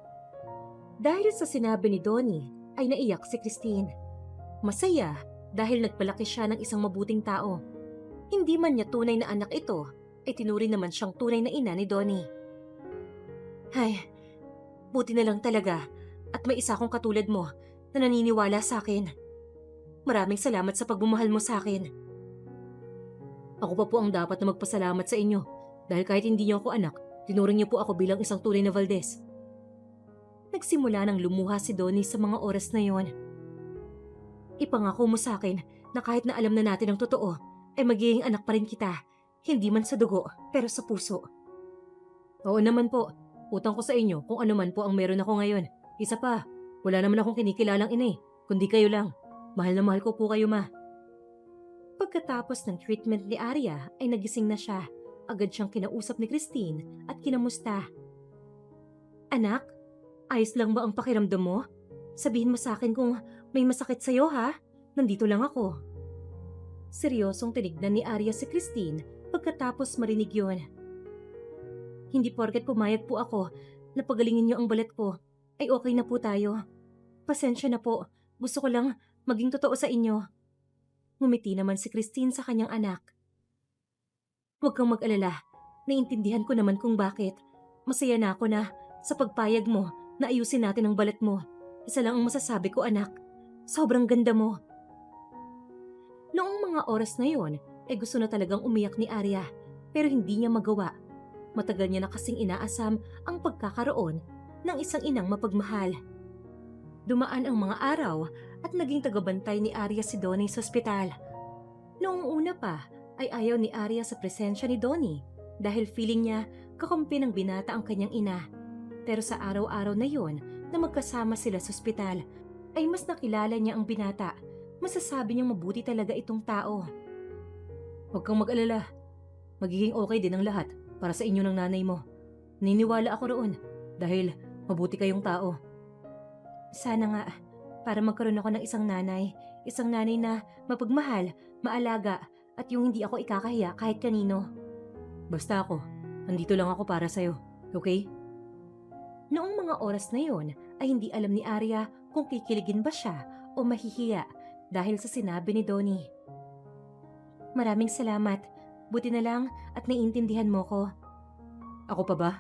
Dahil sa sinabi ni Donnie, ay naiyak si Christine. Masaya dahil nagpalaki siya ng isang mabuting tao. Hindi man niya tunay na anak ito, ay tinuring naman siyang tunay na ina ni Donnie. Ay, buti na lang talaga at may isa akong katulad mo na naniniwala sa akin. Maraming salamat sa pagmamahal mo sa akin. Ako pa po ang dapat na magpasalamat sa inyo dahil kahit hindi niyo ako anak, tinuring niyo po ako bilang isang tunay na Valdez. Nagsimula nang lumuha si Donnie sa mga oras na yon. Ipangako mo sa akin na kahit na alam na natin ang totoo, ay magiging anak pa rin kita. Hindi man sa dugo, pero sa puso. Oo naman po. Utang ko sa inyo kung ano man po ang meron ako ngayon. Isa pa, wala naman akong kinikilalang ina kundi kayo lang. Mahal na mahal ko po kayo, ma. Pagkatapos ng treatment ni Arya ay nagising na siya Agad siyang kinausap ni Christine at kinamusta. Anak, ayos lang ba ang pakiramdam mo? Sabihin mo sa akin kung may masakit sa'yo ha? Nandito lang ako. Seryosong tinignan ni Arya si Christine pagkatapos marinig yun. Hindi porket pumayag po ako na pagalingin niyo ang balat ko, ay okay na po tayo. Pasensya na po, gusto ko lang maging totoo sa inyo. Ngumiti naman si Christine sa kanyang anak. Huwag kang mag-alala, naiintindihan ko naman kung bakit. Masaya na ako na sa pagpayag mo na ayusin natin ang balat mo. Isa lang ang masasabi ko anak, sobrang ganda mo. Noong mga oras na yon, ay gusto na talagang umiyak ni Arya, pero hindi niya magawa. Matagal niya na kasing inaasam ang pagkakaroon ng isang inang mapagmahal. Dumaan ang mga araw at naging tagabantay ni Arya si Donnie sa ospital. Noong una pa ay ayaw ni Arya sa presensya ni Donnie dahil feeling niya kakampi ng binata ang kanyang ina. Pero sa araw-araw na yon na magkasama sila sa ospital ay mas nakilala niya ang binata. Masasabi niyang mabuti talaga itong tao. Huwag kang mag-alala. Magiging okay din ang lahat para sa inyo ng nanay mo. Niniwala ako roon dahil mabuti kayong tao. Sana nga, para magkaroon ako ng isang nanay na mapagmahal, maalaga, at yung hindi ako ikakahiya kahit kanino. Basta ako, nandito lang ako para sa'yo, okay? Noong mga oras na yon ay hindi alam ni Arya kung kikiligin ba siya o mahihiya dahil sa sinabi ni Donnie. Maraming salamat, buti na lang at naiintindihan mo ko. Ako pa ba?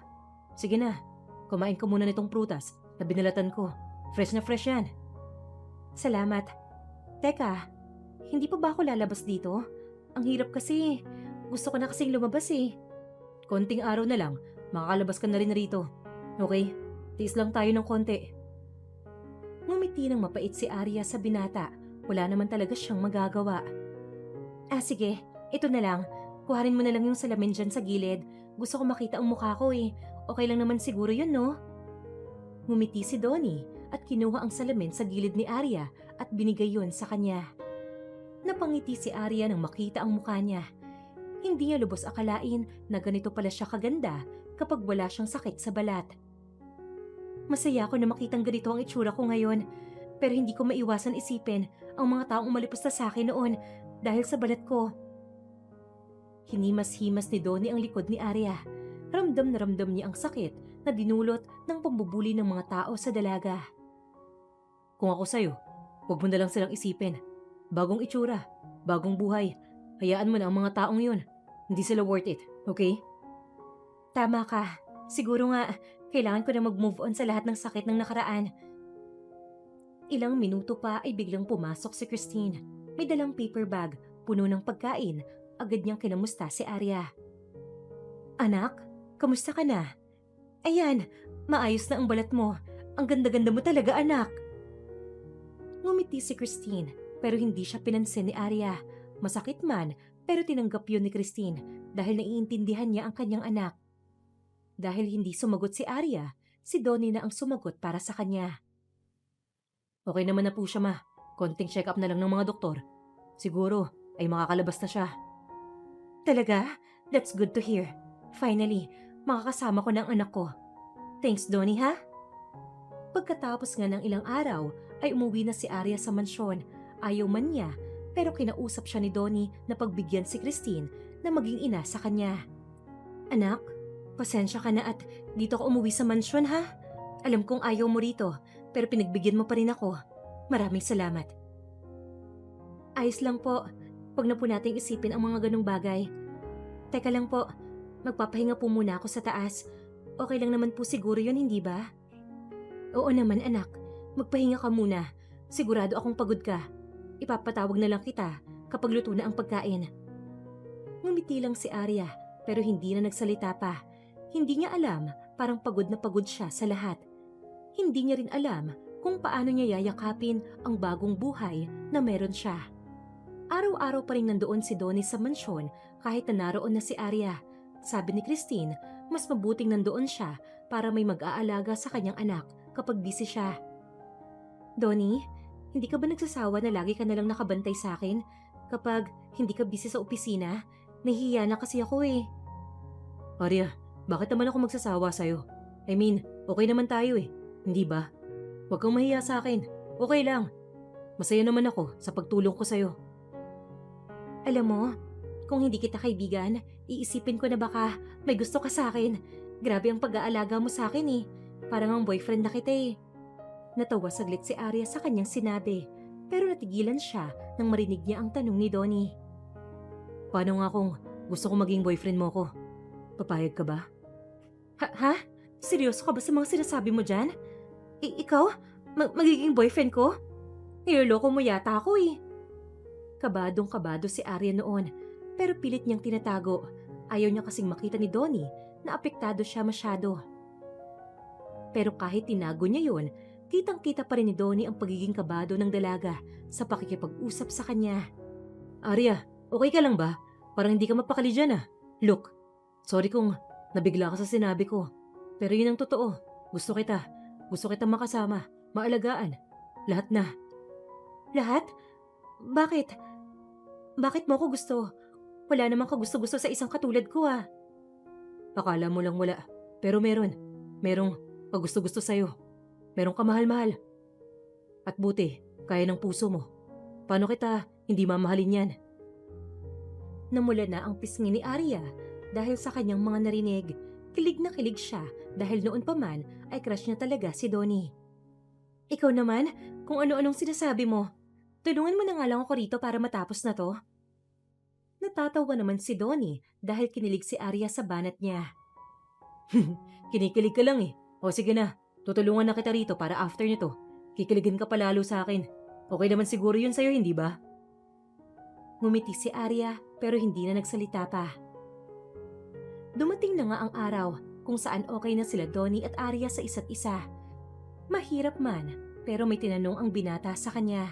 Sige na, kumain ka muna nitong prutas na binalatan ko. Fresh na fresh yan. Salamat. Teka, hindi pa ba ako lalabas dito? Ang hirap kasi. Gusto ko na kasing lumabas eh. Konting araw na lang, makakalabas ka na rin rito. Okay, tiis lang tayo ng konti. Ngumiti ng mapait si Arya sa binata. Wala naman talaga siyang magagawa. Sige, ito na lang. Kuharin mo na lang yung salamin dyan sa gilid. Gusto ko makita ang mukha ko eh. Okay lang naman siguro yun, no? Ngumiti si Donnie at kinuha ang salamin sa gilid ni Arya at binigay yun sa kanya. Napangiti si Arya nang makita ang mukha niya. Hindi niya lubos akalain na ganito pala siya kaganda kapag wala siyang sakit sa balat. Masaya ako na makitang ganito ang itsura ko ngayon, pero hindi ko maiwasan isipin ang mga taong umalipusta sa akin noon dahil sa balat ko. Hinimas-himas ni Donnie ang likod ni Arya. Ramdam na ramdam niya ang sakit na dinulot ng pambubuli ng mga tao sa dalaga. Kung ako sa'yo, huwag mo na lang silang isipin. Bagong itsura, bagong buhay. Hayaan mo na ang mga taong yun. Hindi sila worth it, okay? Tama ka. Siguro nga, kailangan ko na mag-move on sa lahat ng sakit ng nakaraan. Ilang minuto pa ay biglang pumasok si Christine. May dalang paper bag, puno ng pagkain. Agad niyang kinamusta si Arya. Anak, kamusta ka na? Ayan, maayos na ang balat mo. Ang ganda-ganda mo talaga, anak. Ngumiti si Christine, pero hindi siya pinansin ni Arya. Masakit man, pero tinanggap yun ni Christine dahil naiintindihan niya ang kanyang anak. Dahil hindi sumagot si Arya, si Donnie na ang sumagot para sa kanya. Okay naman na po siya, ma. Konting check-up na lang ng mga doktor. Siguro ay makakalabas na siya. Talaga? That's good to hear. Finally, makakasama ko ng anak ko. Thanks, Donnie, ha? Pagkatapos nga ng ilang araw, ay umuwi na si Arya sa mansyon. Ayaw man niya, pero kinausap siya ni Donnie na pagbigyan si Christine na maging ina sa kanya. Anak, pasensya ka na at dito ako umuwi sa mansyon, ha? Alam kong ayaw mo rito, pero pinagbigyan mo pa rin ako. Maraming salamat. Ayos lang po. Huwag na po nating isipin ang mga ganong bagay. Teka lang po, magpapahinga po muna ako sa taas. Okay lang naman po siguro yun, hindi ba? Oo naman, anak. Magpahinga ka muna. Sigurado akong pagod ka. Ipapatawag na lang kita kapag luto na ang pagkain. Ngumiti lang si Arya, pero hindi na nagsalita pa. Hindi niya alam, parang pagod na pagod siya sa lahat. Hindi niya rin alam kung paano niya yayakapin ang bagong buhay na meron siya. Araw-araw pa rin nandoon si Donnie sa mansyon kahit na naroon na si Arya. Sabi ni Christine, mas mabuting nandoon siya para may mag-aalaga sa kanyang anak kapag busy siya. Donnie, hindi ka ba nagsasawa na lagi ka nalang nakabantay sa akin kapag hindi ka busy sa opisina? Nahihiya na kasi ako eh. Arya, bakit naman ako magsasawa sa'yo? I mean, okay naman tayo eh. Hindi ba? Huwag kang mahiya sa akin. Okay lang. Masaya naman ako sa pagtulong ko sa'yo. Alam mo, kung hindi kita kaibigan, iisipin ko na baka may gusto ka sa akin. Grabe ang pag-aalaga mo sa akin eh. Parang ang boyfriend na kita eh. Natawa saglit si Arya sa kanyang sinabi, pero natigilan siya nang marinig niya ang tanong ni Donnie. Paano nga kung gusto ko maging boyfriend mo ko? Papayag ka ba? Ha? Seryoso ka ba sa mga sinasabi mo dyan? Ikaw? Magiging boyfriend ko? Niloloko mo yata ako eh. Kabadong-kabado si Arya noon, pero pilit niyang tinatago. Ayaw niya kasing makita ni Donnie na apektado siya masyado. Pero kahit tinago niya yun, kitang-kita pa rin ni Donnie ang pagiging kabado ng dalaga sa pakikipag-usap sa kanya. Arya, okay ka lang ba? Parang hindi ka mapakali dyan ah. Look, sorry kung nabigla ka sa sinabi ko. Pero yun ang totoo. Gusto kita. Gusto kita makasama, maalagaan. Lahat na. Lahat? Bakit? Bakit mo ko gusto? Wala namang kagusto-gusto sa isang katulad ko ah. Akala mo lang wala. Pero meron. Merong kagusto-gusto sa'yo. Merong kamahal-mahal. At buti, kaya ng puso mo. Paano kita hindi mamahalin yan? Namula na ang pisngi ni Arya dahil sa kanyang mga narinig. Kilig na kilig siya dahil noon pa man ay crush niya talaga si Donnie. Ikaw naman, kung ano-anong sinasabi mo. Tulungan mo na nga lang ako rito para matapos na to. Natatawa naman si Donnie dahil kinilig si Arya sa banat niya. Kinikilig ka lang eh. O sige na, tutulungan na kita rito para after nito. Kikiligin ka palalo sa akin. Okay naman siguro yun sa'yo, hindi ba? Ngumiti si Arya pero hindi na nagsalita pa. Dumating na nga ang araw kung saan okay na sila Donnie at Arya sa isa't isa. Mahirap man, pero may tinanong ang binata sa kanya.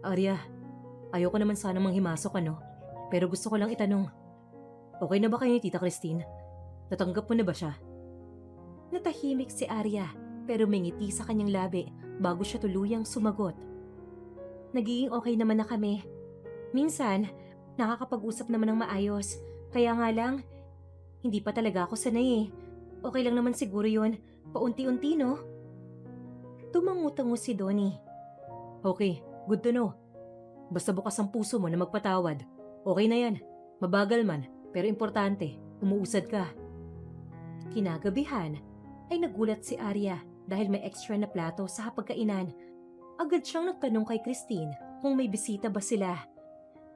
Arya, ayoko naman sana manghimasok ano, pero gusto ko lang itanong. Okay na ba kayo ni Tita Christine? Natanggap mo na ba siya? Natahimik si Arya, pero may ngiti sa kanyang labi bago siya tuluyang sumagot. Nagiging okay naman na kami. Minsan, nakakapag-usap naman ng maayos, kaya nga lang, hindi pa talaga ako sanay eh. Okay lang naman siguro yun, paunti-unti no? Tumangutango si Donnie. Okay, good to know. Basta bukas ang puso mo na magpatawad. Okay na yan. Mabagal man, pero importante, umuusad ka. Kinagabihan, ay nagulat si Arya dahil may extra na plato sa hapagkainan. Agad siyang nagtanong kay Christine kung may bisita ba sila.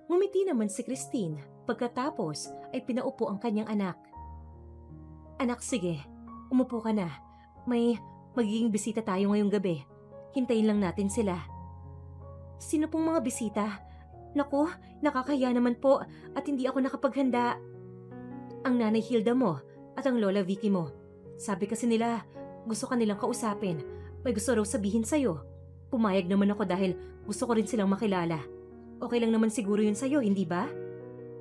Ngumiti naman si Christine pagkatapos ay pinaupo ang kanyang anak. Anak, sige, umupo ka na. May magiging bisita tayo ngayong gabi. Hintayin lang natin sila. Sino pong mga bisita? Naku, nakakaya naman po at hindi ako nakapaghanda. Ang nanay Hilda mo at ang lola Vicky mo. Sabi kasi nila, gusto ka nilang kausapin. May gusto raw sabihin sa'yo. Pumayag naman ako dahil gusto ko rin silang makilala. Okay lang naman siguro yun sa'yo, hindi ba?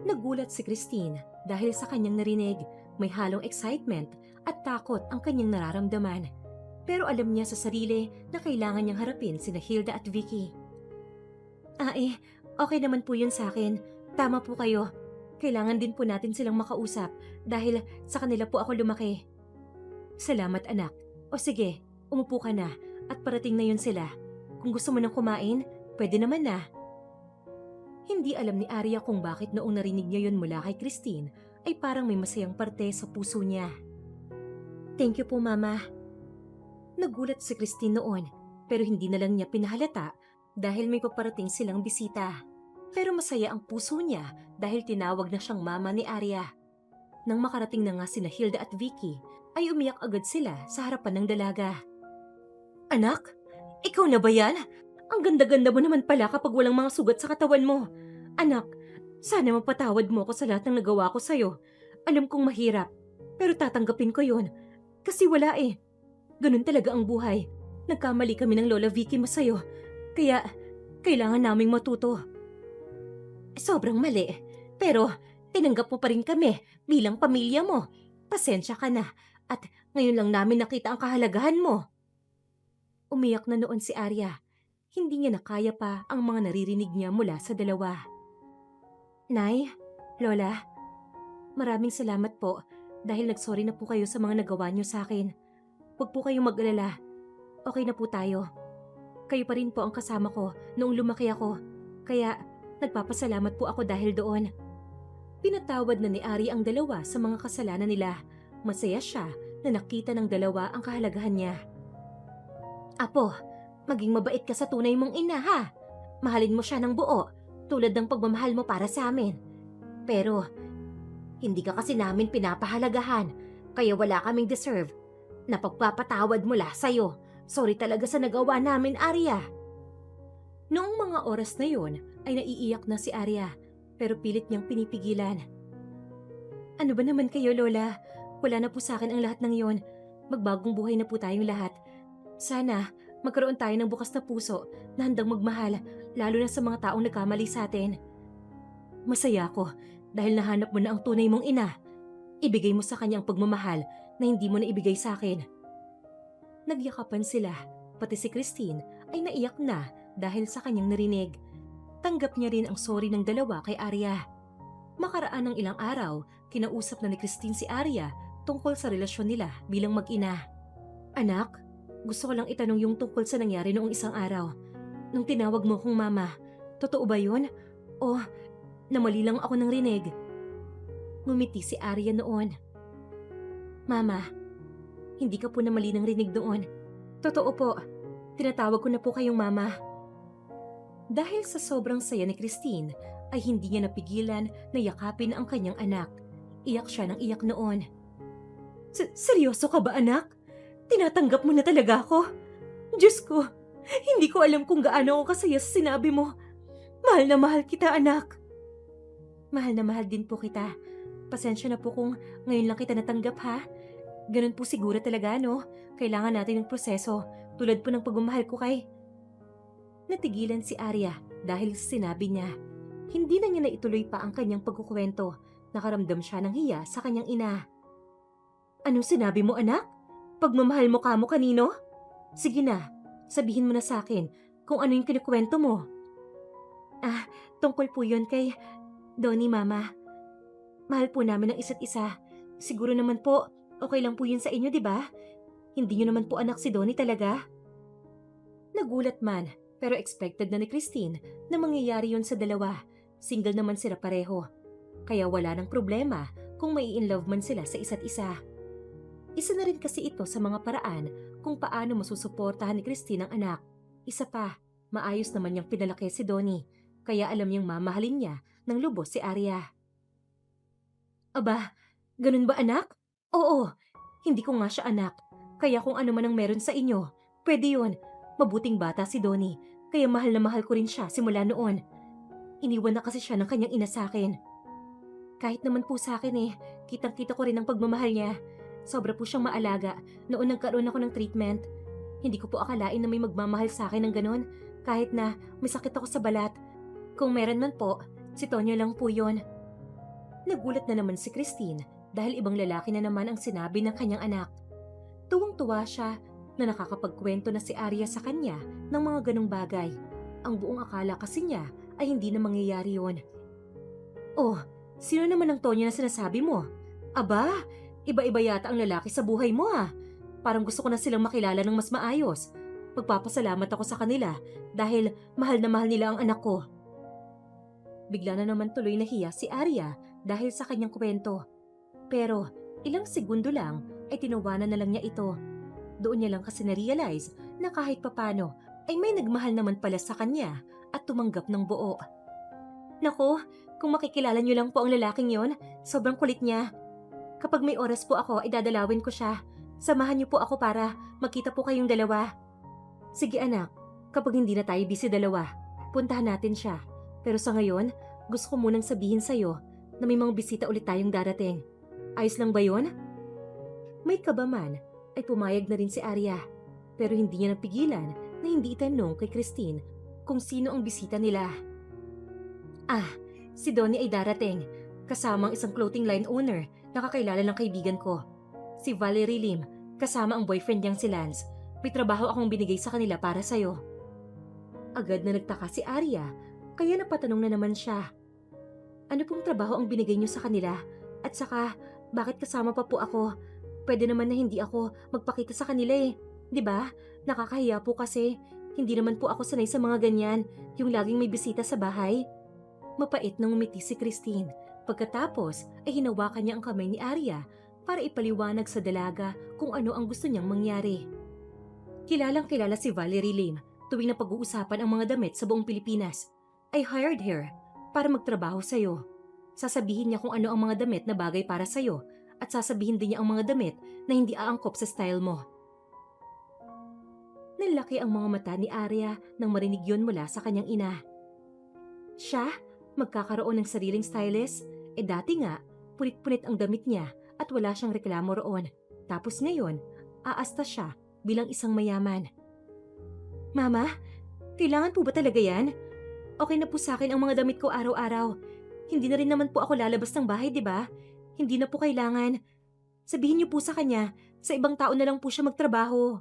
Nagulat si Christine dahil sa kanyang narinig. May halong excitement at takot ang kanyang nararamdaman. Pero alam niya sa sarili na kailangan niyang harapin sina Hilda at Vicky. Okay naman po yun sa akin. Tama po kayo. Kailangan din po natin silang makausap dahil sa kanila po ako lumaki. Salamat anak. O sige, umupo ka na at parating na yun sila. Kung gusto mo nang kumain, pwede naman na. Hindi alam ni Arya kung bakit noong narinig niya yun mula kay Christine ay parang may masayang parte sa puso niya. Thank you po mama. Nagulat si Christine noon pero hindi na lang niya pinahalata dahil may paparating silang bisita. Pero masaya ang puso niya dahil tinawag na siyang mama ni Arya. Nang makarating na nga sina Hilda at Vicky, ay umiyak agad sila sa harapan ng dalaga. Anak, ikaw na ba yan? Ang ganda-ganda mo naman pala kapag walang mga sugat sa katawan mo. Anak, sana mapatawad mo ako sa lahat ng nagawa ko sa'yo. Alam kong mahirap, pero tatanggapin ko yun. Kasi wala eh. Ganun talaga ang buhay. Nagkamali kami ng Lola Vicky mo sa'yo. Kaya, kailangan naming matuto. Sobrang mali. Pero, tinanggap mo pa rin kami bilang pamilya mo. Pasensya ka na. At ngayon lang namin nakita ang kahalagahan mo. Umiyak na noon si Arya. Hindi niya nakaya pa ang mga naririnig niya mula sa dalawa. Nay, Lola, maraming salamat po. dahil nagsorry na po kayo sa mga nagawa niyo sa akin. Huwag po kayong mag-alala. Okay na po tayo. Kayo pa rin po ang kasama ko noong lumaki ako. Kaya nagpapasalamat po ako dahil doon. Pinatawad na ni Ari ang dalawa sa mga kasalanan nila. Masaya siya na nakita ng dalawa ang kahalagahan niya. Apo, maging mabait ka sa tunay mong ina ha. Mahalin mo siya ng buo, tulad ng pagmamahal mo para sa amin. Pero, hindi ka kasi namin pinapahalagahan, kaya wala kaming deserve na pagpapatawad mula sa'yo. Sorry talaga sa nagawa namin, Arya. Noong mga oras na yon ay naiiyak na si Arya, pero pilit niyang pinipigilan. Ano ba naman kayo, Lola? Wala na po sa akin ang lahat ng yon. Magbagong buhay na po tayong lahat. Sana magkaroon tayo ng bukas na puso na handang magmahal, lalo na sa mga taong nagkamali sa atin. Masaya ako dahil nahanap mo na ang tunay mong ina. Ibigay mo sa kanya ang pagmamahal na hindi mo na ibigay sa akin. Nagyakapan sila, pati si Christine ay naiyak na dahil sa kanyang narinig. Tanggap niya rin ang sorry ng dalawa kay Arya. Makaraan ng ilang araw, kinausap na ni Christine si Arya tungkol sa relasyon nila bilang mag-ina. Anak, gusto ko lang itanong yung tungkol sa nangyari noong isang araw. Nung tinawag mo kong mama, totoo ba yun? O namali lang ako ng rinig? Ngumiti si Arya noon. Mama, hindi ka po namali ng rinig doon. Totoo po, tinatawag ko na po kayong mama. Dahil sa sobrang saya ni Christine, ay hindi niya napigilan na yakapin ang kanyang anak. Iyak siya ng iyak noon. Seryoso ka ba, anak? Tinatanggap mo na talaga ako? Diyos ko, hindi ko alam kung gaano ako kasaya sa sinabi mo. Mahal na mahal kita, anak. Mahal na mahal din po kita. Pasensya na po kung ngayon lang kita natanggap, ha? Ganun po siguro talaga, no? Kailangan natin ng proseso, tulad po ng pagmamahal ko kay... Natigilan si Arya dahil sa sinabi niya. Hindi na niya naituloy pa ang kanyang pagkukwento. Nakaramdam siya ng hiya sa kanyang ina. Anong sinabi mo, anak? Pagmamahal mo kamo kanino? Sige na, sabihin mo na sa akin kung ano yung kinukwento mo. Tungkol po yun kay Donnie, Mama. Mahal po namin ang isa't isa. Siguro naman po, okay lang po yun sa inyo, di ba? Hindi nyo naman po anak si Donnie talaga? Nagulat man, pero expected na ni Christine na mangyayari yun sa dalawa. Single naman sila pareho. Kaya wala nang problema kung may in love man sila sa isa't isa. Isa na rin kasi ito sa mga paraan kung paano masusuportahan ni Christine ang anak. Isa pa, maayos naman niyang pinalaki si Donnie, kaya alam niyang mamahalin niya ng lubos si Arya. Aba, ganun ba anak? Oo, hindi ko nga siya anak, kaya kung ano man ang meron sa inyo, pwede yun. Mabuting bata si Donnie, kaya mahal na mahal ko rin siya simula noon. Iniwan na kasi siya ng kanyang ina sa akin. Kahit naman po sa akin kitang-kita ko rin ang pagmamahal niya. Sobra po siyang maalaga noon nagkaroon ako ng treatment. Hindi ko po akalain na may magmamahal sa akin ng ganon kahit na may sakit ako sa balat. Kung meron man po, si Tonyo lang po yun. Nagulat na naman si Christine dahil ibang lalaki na naman ang sinabi ng kanyang anak. Tuwang-tuwa siya na nakakapagkwento na si Arya sa kanya ng mga ganong bagay. Ang buong akala kasi niya ay hindi na mangyayari yun. Oh, sino naman ang Tonyo na sinasabi mo? Aba, iba-iba yata ang lalaki sa buhay mo Parang gusto ko na silang makilala ng mas maayos. Magpapasalamat ako sa kanila dahil mahal na mahal nila ang anak ko. Bigla na naman tuloy nahiya si Arya dahil sa kanyang kwento. Pero ilang segundo lang ay tinawanan na lang niya ito. Doon niya lang kasi na-realize na kahit papano ay may nagmahal naman pala sa kanya at tumanggap ng buo. Naku, kung makikilala niyo lang po ang lalaking yon, sobrang kulit niya. Kapag may oras po ako, ay dadalawin ko siya. Samahan niyo po ako para magkita po kayong dalawa. Sige anak, kapag hindi na tayo busy dalawa, puntahan natin siya. Pero sa ngayon, gusto ko munang sabihin sa'yo na may mga bisita ulit tayong darating. Ayos lang ba yun? May kaba man, ay pumayag na rin si Arya. Pero hindi niya napigilan na hindi itanong kay Christine kung sino ang bisita nila. Si Donnie ay darating, kasama ang isang clothing line owner na kakilala ng kaibigan ko. Si Valerie Lim, kasama ang boyfriend niyang si Lance. May trabaho akong binigay sa kanila para sa'yo. Agad na nagtaka si Arya, kaya napatanong na naman siya. Ano pong trabaho ang binigay niyo sa kanila? At saka, Bakit kasama pa po ako? Pwede naman na hindi ako magpakita sa kanila eh. 'Di ba? Nakakahiya po kasi. Hindi naman po ako sanay sa mga ganyan, yung laging may bisita sa bahay. Mapait nang umiti si Christine. Pagkatapos ay hinawakan niya ang kamay ni Arya para ipaliwanag sa dalaga kung ano ang gusto niyang mangyari. Kilalang kilala si Valerie Lim tuwing napag-uusapan ang mga damit sa buong Pilipinas. I hired her para magtrabaho sa'yo. Sasabihin niya kung ano ang mga damit na bagay para sa'yo at sasabihin din niya ang mga damit na hindi aangkop sa style mo. Nanlaki ang mga mata ni Arya nang marinig yun mula sa kanyang ina. Siya, magkakaroon ng sariling stylist? Dati nga, punit-punit ang damit niya at wala siyang reklamo roon. Tapos ngayon, aasta siya bilang isang mayaman. Mama, kailangan po ba talaga yan? Okay na po sa akin ang mga damit ko araw-araw. Hindi na rin naman po ako lalabas ng bahay, di ba? Hindi na po kailangan. Sabihin niyo po sa kanya, sa ibang tao na lang po siya magtrabaho.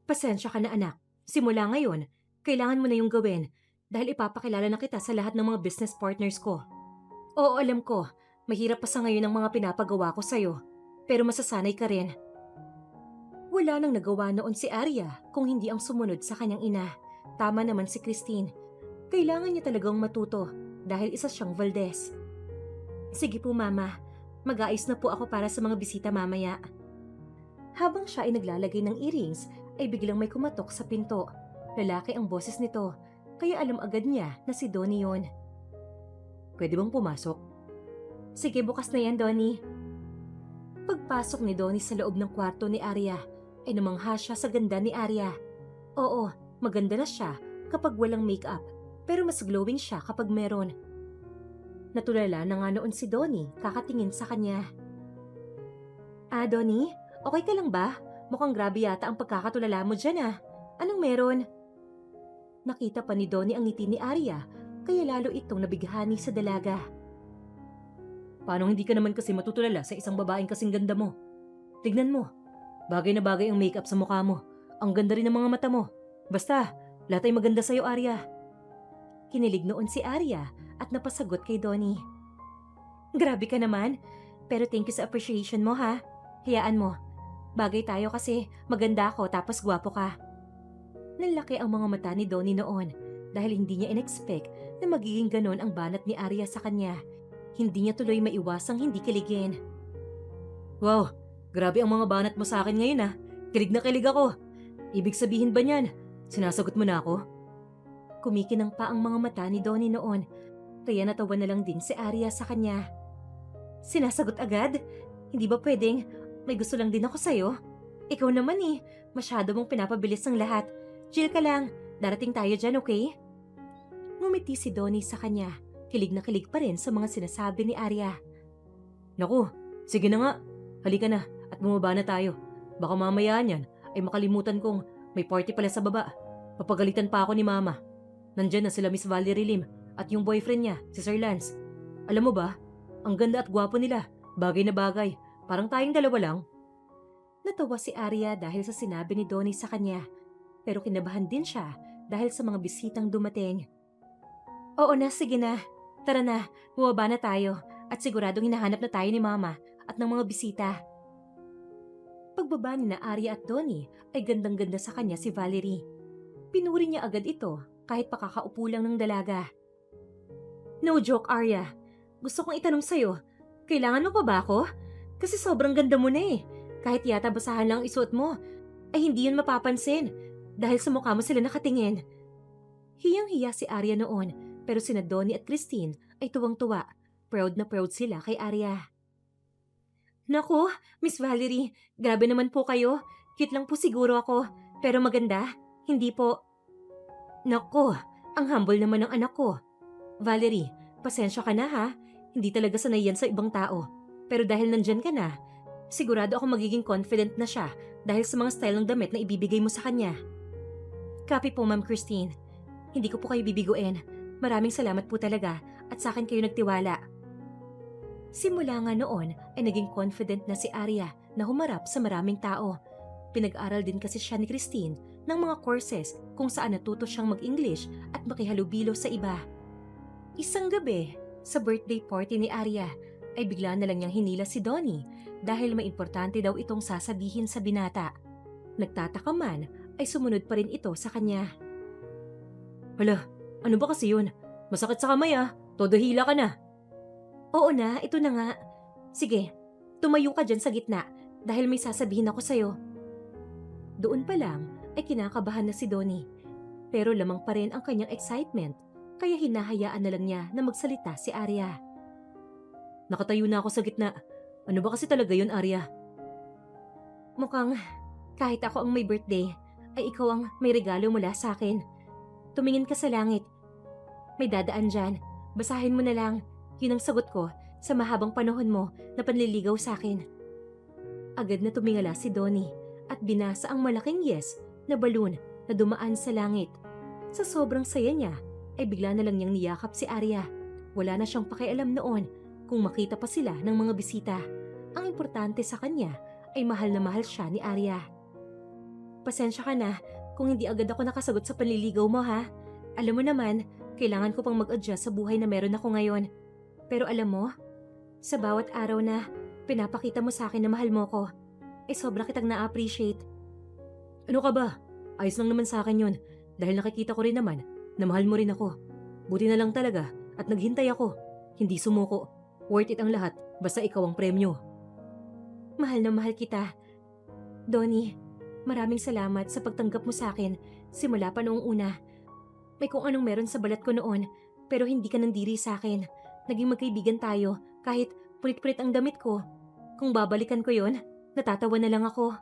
Pasensya ka na anak. Simula ngayon, kailangan mo na yung gawin dahil ipapakilala na kita sa lahat ng mga business partners ko. Oo, alam ko. Mahirap pa sa ngayon ang mga pinapagawa ko sa'yo. Pero masasanay ka rin. Wala nang nagawa noon si Arya kung hindi ang sumunod sa kanyang ina. Tama naman si Christine. Kailangan niya talagang matuto dahil isa siyang Valdez. Sige po mama, mag-aayos na po ako para sa mga bisita mamaya. Habang siya ay naglalagay ng earrings, ay biglang may kumatok sa pinto. Lalaki ang boses nito, kaya alam agad niya na si Donnie yon. Pwede bang pumasok? Sige, bukas na yan, Donnie. Pagpasok ni Donnie sa loob ng kwarto ni Arya, ay namangha siya sa ganda ni Arya. Oo, maganda na siya kapag walang makeup, pero mas glowing siya kapag meron. Natulala na nga noon si Donnie kakatingin sa kanya. Donnie, okay ka lang ba? Mukhang grabe yata ang pagkakatulala mo dyan Anong meron? Nakita pa ni Donnie ang ngiti ni Arya, kaya lalo itong nabighani sa dalaga. Paano hindi ka naman kasi matutulala sa isang babaeng kasing ganda mo? Tignan mo, bagay na bagay ang makeup sa mukha mo. Ang ganda rin ng mga mata mo. Basta, lahat ay maganda sa'yo, Arya. Kinilig noon si Arya at napasagot kay Donnie. Grabe ka naman, pero thank you sa appreciation mo Hayaan mo. Bagay tayo kasi maganda ako tapos gwapo ka. Nanlaki ang mga mata ni Donnie noon dahil hindi niya in-expect na magiging ganon ang banat ni Arya sa kanya. Hindi niya tuloy maiwasang hindi kiligin. Wow, grabe ang mga banat mo sa akin ngayon Kilig na kilig ako. Ibig sabihin ba niyan, sinasagot mo na ako? Kumikinang pa ang mga mata ni Donnie noon, kaya natawa na lang din si Arya sa kanya. Sinasagot agad? Hindi ba pwedeng may gusto lang din ako sa'yo? Ikaw naman masyado mong pinapabilis ang lahat. Chill ka lang, darating tayo dyan, okay? Ngumiti si Donnie sa kanya, kilig na kilig pa rin sa mga sinasabi ni Arya. Naku, sige na nga, halika na at bumaba na tayo. Baka mamaya niyan ay makalimutan kong may party pala sa baba. Papagalitan pa ako ni Mama. Nandyan na sila Miss Valerie Lim at yung boyfriend niya, si Sir Lance. Alam mo ba, ang ganda at gwapo nila, bagay na bagay. Parang tayong dalawa lang. Natawa si Arya dahil sa sinabi ni Donnie sa kanya, pero kinabahan din siya dahil sa mga bisitang dumating. Oo na, sige na. Tara na, bumaba na tayo at siguradong hinahanap na tayo ni Mama at ng mga bisita. Pagbaba ni na Arya at Donnie ay gandang-ganda sa kanya si Valerie. Pinuri niya agad ito kahit pakakaupo lang ng dalaga. No joke, Arya. Gusto kong itanong sa'yo, kailangan mo pa ba ako? Kasi sobrang ganda mo na Kahit yata basahan lang ang isuot mo, ay hindi yun mapapansin dahil sa mukha mo sila nakatingin. Hiyang-hiya si Arya noon, pero sina Donnie at Christine ay tuwang-tuwa. Proud na proud sila kay Arya. Naku, Miss Valerie, grabe naman po kayo. Cute lang po siguro ako, pero maganda, hindi po. Naku, ang humble naman ng anak ko. Valerie, pasensya ka na Hindi talaga sanay yan sa ibang tao. Pero dahil nandyan ka na, sigurado ako magiging confident na siya dahil sa mga style ng damit na ibibigay mo sa kanya. Copy po, Ma'am Christine. Hindi ko po kayo bibiguin. Maraming salamat po talaga at sa akin kayo nagtiwala. Simula nga noon ay naging confident na si Arya na humarap sa maraming tao. Pinag-aral din kasi siya ni Christine ng mga courses kung saan natuto siyang mag-English at makihalubilo sa iba. Isang gabi, sa birthday party ni Arya, ay bigla na lang niyang hinila si Donnie dahil may importante daw itong sasabihin sa binata. Nagtataka man ay sumunod pa rin ito sa kanya. Hala, ano ba kasi yun? Masakit sa kamay todo hila ka na. Oo na, ito na nga. Sige, tumayo ka dyan sa gitna dahil may sasabihin ako sa'yo. Doon pa lang ay kinakabahan na si Donnie. Pero lamang pa rin ang kanyang excitement kaya hinahayaan na lang niya na magsalita si Arya. Nakatayo na ako sa gitna. Ano ba kasi talaga yun, Arya? Mukhang kahit ako ang may birthday, ay ikaw ang may regalo mula sa akin. Tumingin ka sa langit. May dadaan dyan. Basahin mo na lang. Yun ang sagot ko sa mahabang panahon mo na panliligaw sa akin. Agad na tumingala si Donnie at binasa ang malaking yes na balon na dumaan sa langit. Sa sobrang saya niya, ay bigla na lang niyang niyakap si Arya. Wala na siyang pakialam noon kung makita pa sila ng mga bisita. Ang importante sa kanya ay mahal na mahal siya ni Arya. Pasensya ka na kung hindi agad ako nakasagot sa panliligaw mo ha. Alam mo naman, kailangan ko pang mag-adjust sa buhay na meron ako ngayon. Pero alam mo, sa bawat araw na pinapakita mo sa akin na mahal mo ko, ay sobra kitang na-appreciate. Ano ka ba? Ayos lang naman sa akin yun dahil nakikita ko rin naman na mahal mo rin ako. Buti na lang talaga at naghintay ako. Hindi sumuko. Worth it ang lahat basta ikaw ang premyo. Mahal na mahal kita. Donnie, maraming salamat sa pagtanggap mo sa akin simula pa noong una. May kung anong meron sa balat ko noon pero hindi ka nandiri sa akin. Naging magkaibigan tayo kahit pulit-pulit ang damit ko. Kung babalikan ko yon, natatawa na lang ako.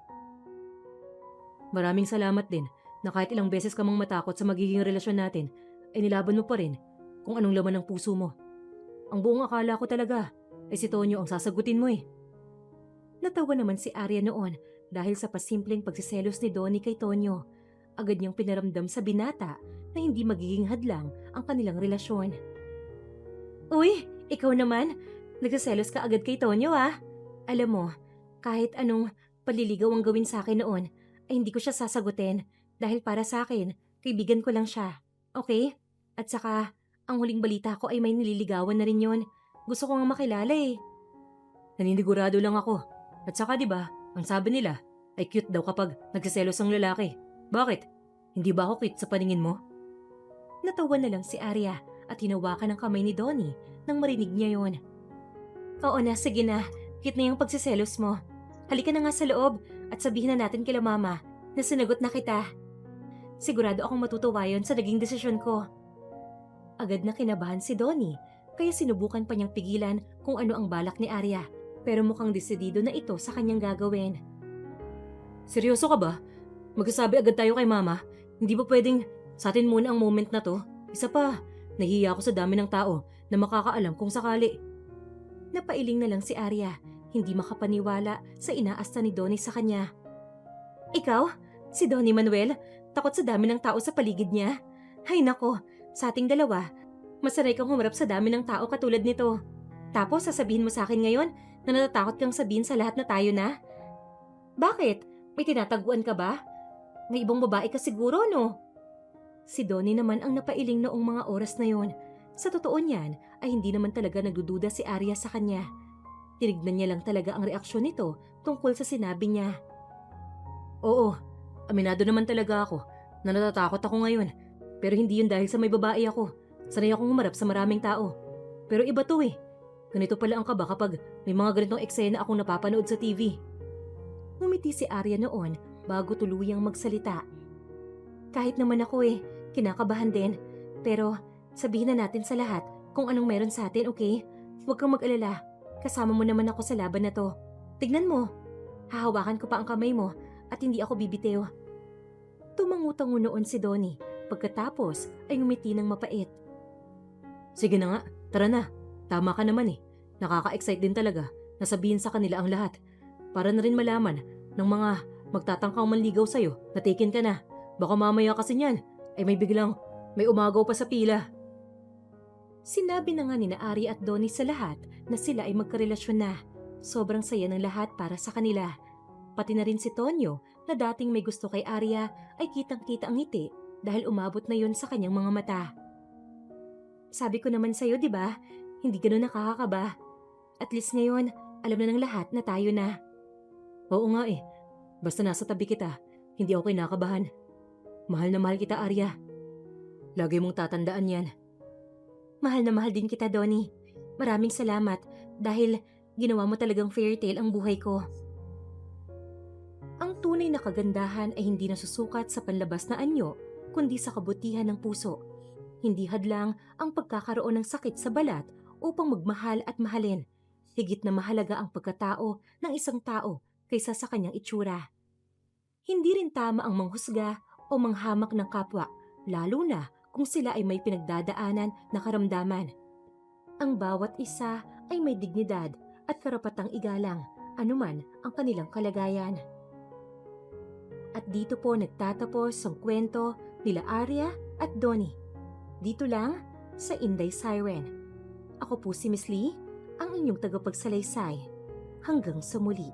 Maraming salamat din na kahit ilang beses ka mang matakot sa magiging relasyon natin, ay nilaban mo pa rin kung anong laman ng puso mo. Ang buong akala ko talaga ay si Tonyo ang sasagutin mo eh. Natawa naman si Arya noon dahil sa pasimpleng pagsiselos ni Donnie kay Tonyo. Agad niyang pinaramdam sa binata na hindi magiging hadlang ang kanilang relasyon. Uy, ikaw naman, nagsiselos ka agad kay Tonyo Alam mo, kahit anong paliligaw ang gawin sa akin noon, ay hindi ko siya sasagutin dahil para sa akin, kaibigan ko lang siya. Okay? At saka, ang huling balita ko ay may nililigawan na rin yon. Gusto ko nga makilala eh. Naninigurado lang ako. At saka 'di ba, ang sabi nila ay cute daw kapag nagsiselos ang lalaki. Bakit? Hindi ba ako cute sa paningin mo? Natawa na lang si Arya at hinawakan ang kamay ni Donnie nang marinig niya yon. Oo na, sige na. Cute na yung pagsiselos mo. Halika na nga sa loob at sabihin na natin kila mama na sinagot na kita. Sigurado akong matutuwa yon sa naging desisyon ko. Agad na kinabahan si Donnie kaya sinubukan pa niyang pigilan kung ano ang balak ni Arya. Pero mukhang desidido na ito sa kanyang gagawin. Seryoso ka ba? Magsasabi agad tayo kay mama. Hindi ba pwedeng sa atin muna ang moment na to? Isa pa, nahihiya ako sa dami ng tao na makakaalam kung sakali. Napailing na lang si Arya, hindi makapaniwala sa inaasta ni Donnie sa kanya. Ikaw? Si Donnie Manuel? Takot sa dami ng tao sa paligid niya? Hay nako, sa ating dalawa, masanay kang humarap sa dami ng tao katulad nito. Tapos sasabihin mo sa akin ngayon na natatakot kang sabihin sa lahat na tayo na? Bakit? May tinataguan ka ba? May ibang babae ka siguro, no? Si Donnie naman ang napailing noong mga oras na yon. Sa totoo niyan ay hindi naman talaga nagdududa si Arya sa kanya. Tinignan niya lang talaga ang reaksyon nito tungkol sa sinabi niya. Oo, aminado naman talaga ako na natatakot ako ngayon. Pero hindi yun dahil sa may babae ako. Sanay akong humarap sa maraming tao. Pero iba to eh. Ganito pala ang kaba kapag may mga ganitong eksena akong napapanood sa TV. Ngumiti si Arya noon bago tuluyang magsalita. Kahit naman ako kinakabahan din. Pero sabihin na natin sa lahat kung anong meron sa atin, okay? Huwag kang mag-alala. Kasama mo naman ako sa laban na to. Tignan mo. Hahawakan ko pa ang kamay mo at hindi ako bibitiw. Tumangutango noon si Donnie. Pagkatapos ay ngumiti ng mapait. Sige na nga, tara na. Tama ka naman Nakaka-excite din talaga na sabihin sa kanila ang lahat. Para na rin malaman ng mga magtatangkang manligaw sa'yo na taken ka na. Baka mamaya kasi niyan ay may umagaw pa sa pila. Sinabi na nga ni Arya at Donnie sa lahat na sila ay magkarelasyon na. Sobrang saya ng lahat para sa kanila. Pati na rin si Tonyo na dating may gusto kay Arya ay kitang-kita ang ngiti dahil umabot na yon sa kanyang mga mata. Sabi ko naman sa'yo, di ba? Hindi ganun nakakakaba. At least ngayon, alam na ng lahat na tayo na. Oo nga eh. Basta nasa tabi kita, hindi ako kinakabahan. Mahal na mahal kita, Arya. Lagi mong tatandaan yan. Mahal na mahal din kita, Donnie. Maraming salamat dahil ginawa mo talagang fairy tale ang buhay ko. Ang tunay na kagandahan ay hindi nasusukat sa panlabas na anyo, kundi sa kabutihan ng puso. Hindi hadlang ang pagkakaroon ng sakit sa balat upang magmahal at mahalin. Higit na mahalaga ang pagkatao ng isang tao kaysa sa kanyang itsura. Hindi rin tama ang manghusga o manghamak ng kapwa, lalo na kung sila ay may pinagdadaanan na karamdaman. Ang bawat isa ay may dignidad at karapatang igalang, anuman ang kanilang kalagayan. At dito po nagtatapos ang kwento nila Arya at Donnie. Dito lang sa Inday Siren. Ako po si Miss Lee, ang inyong tagapagsalaysay. Hanggang sa muli.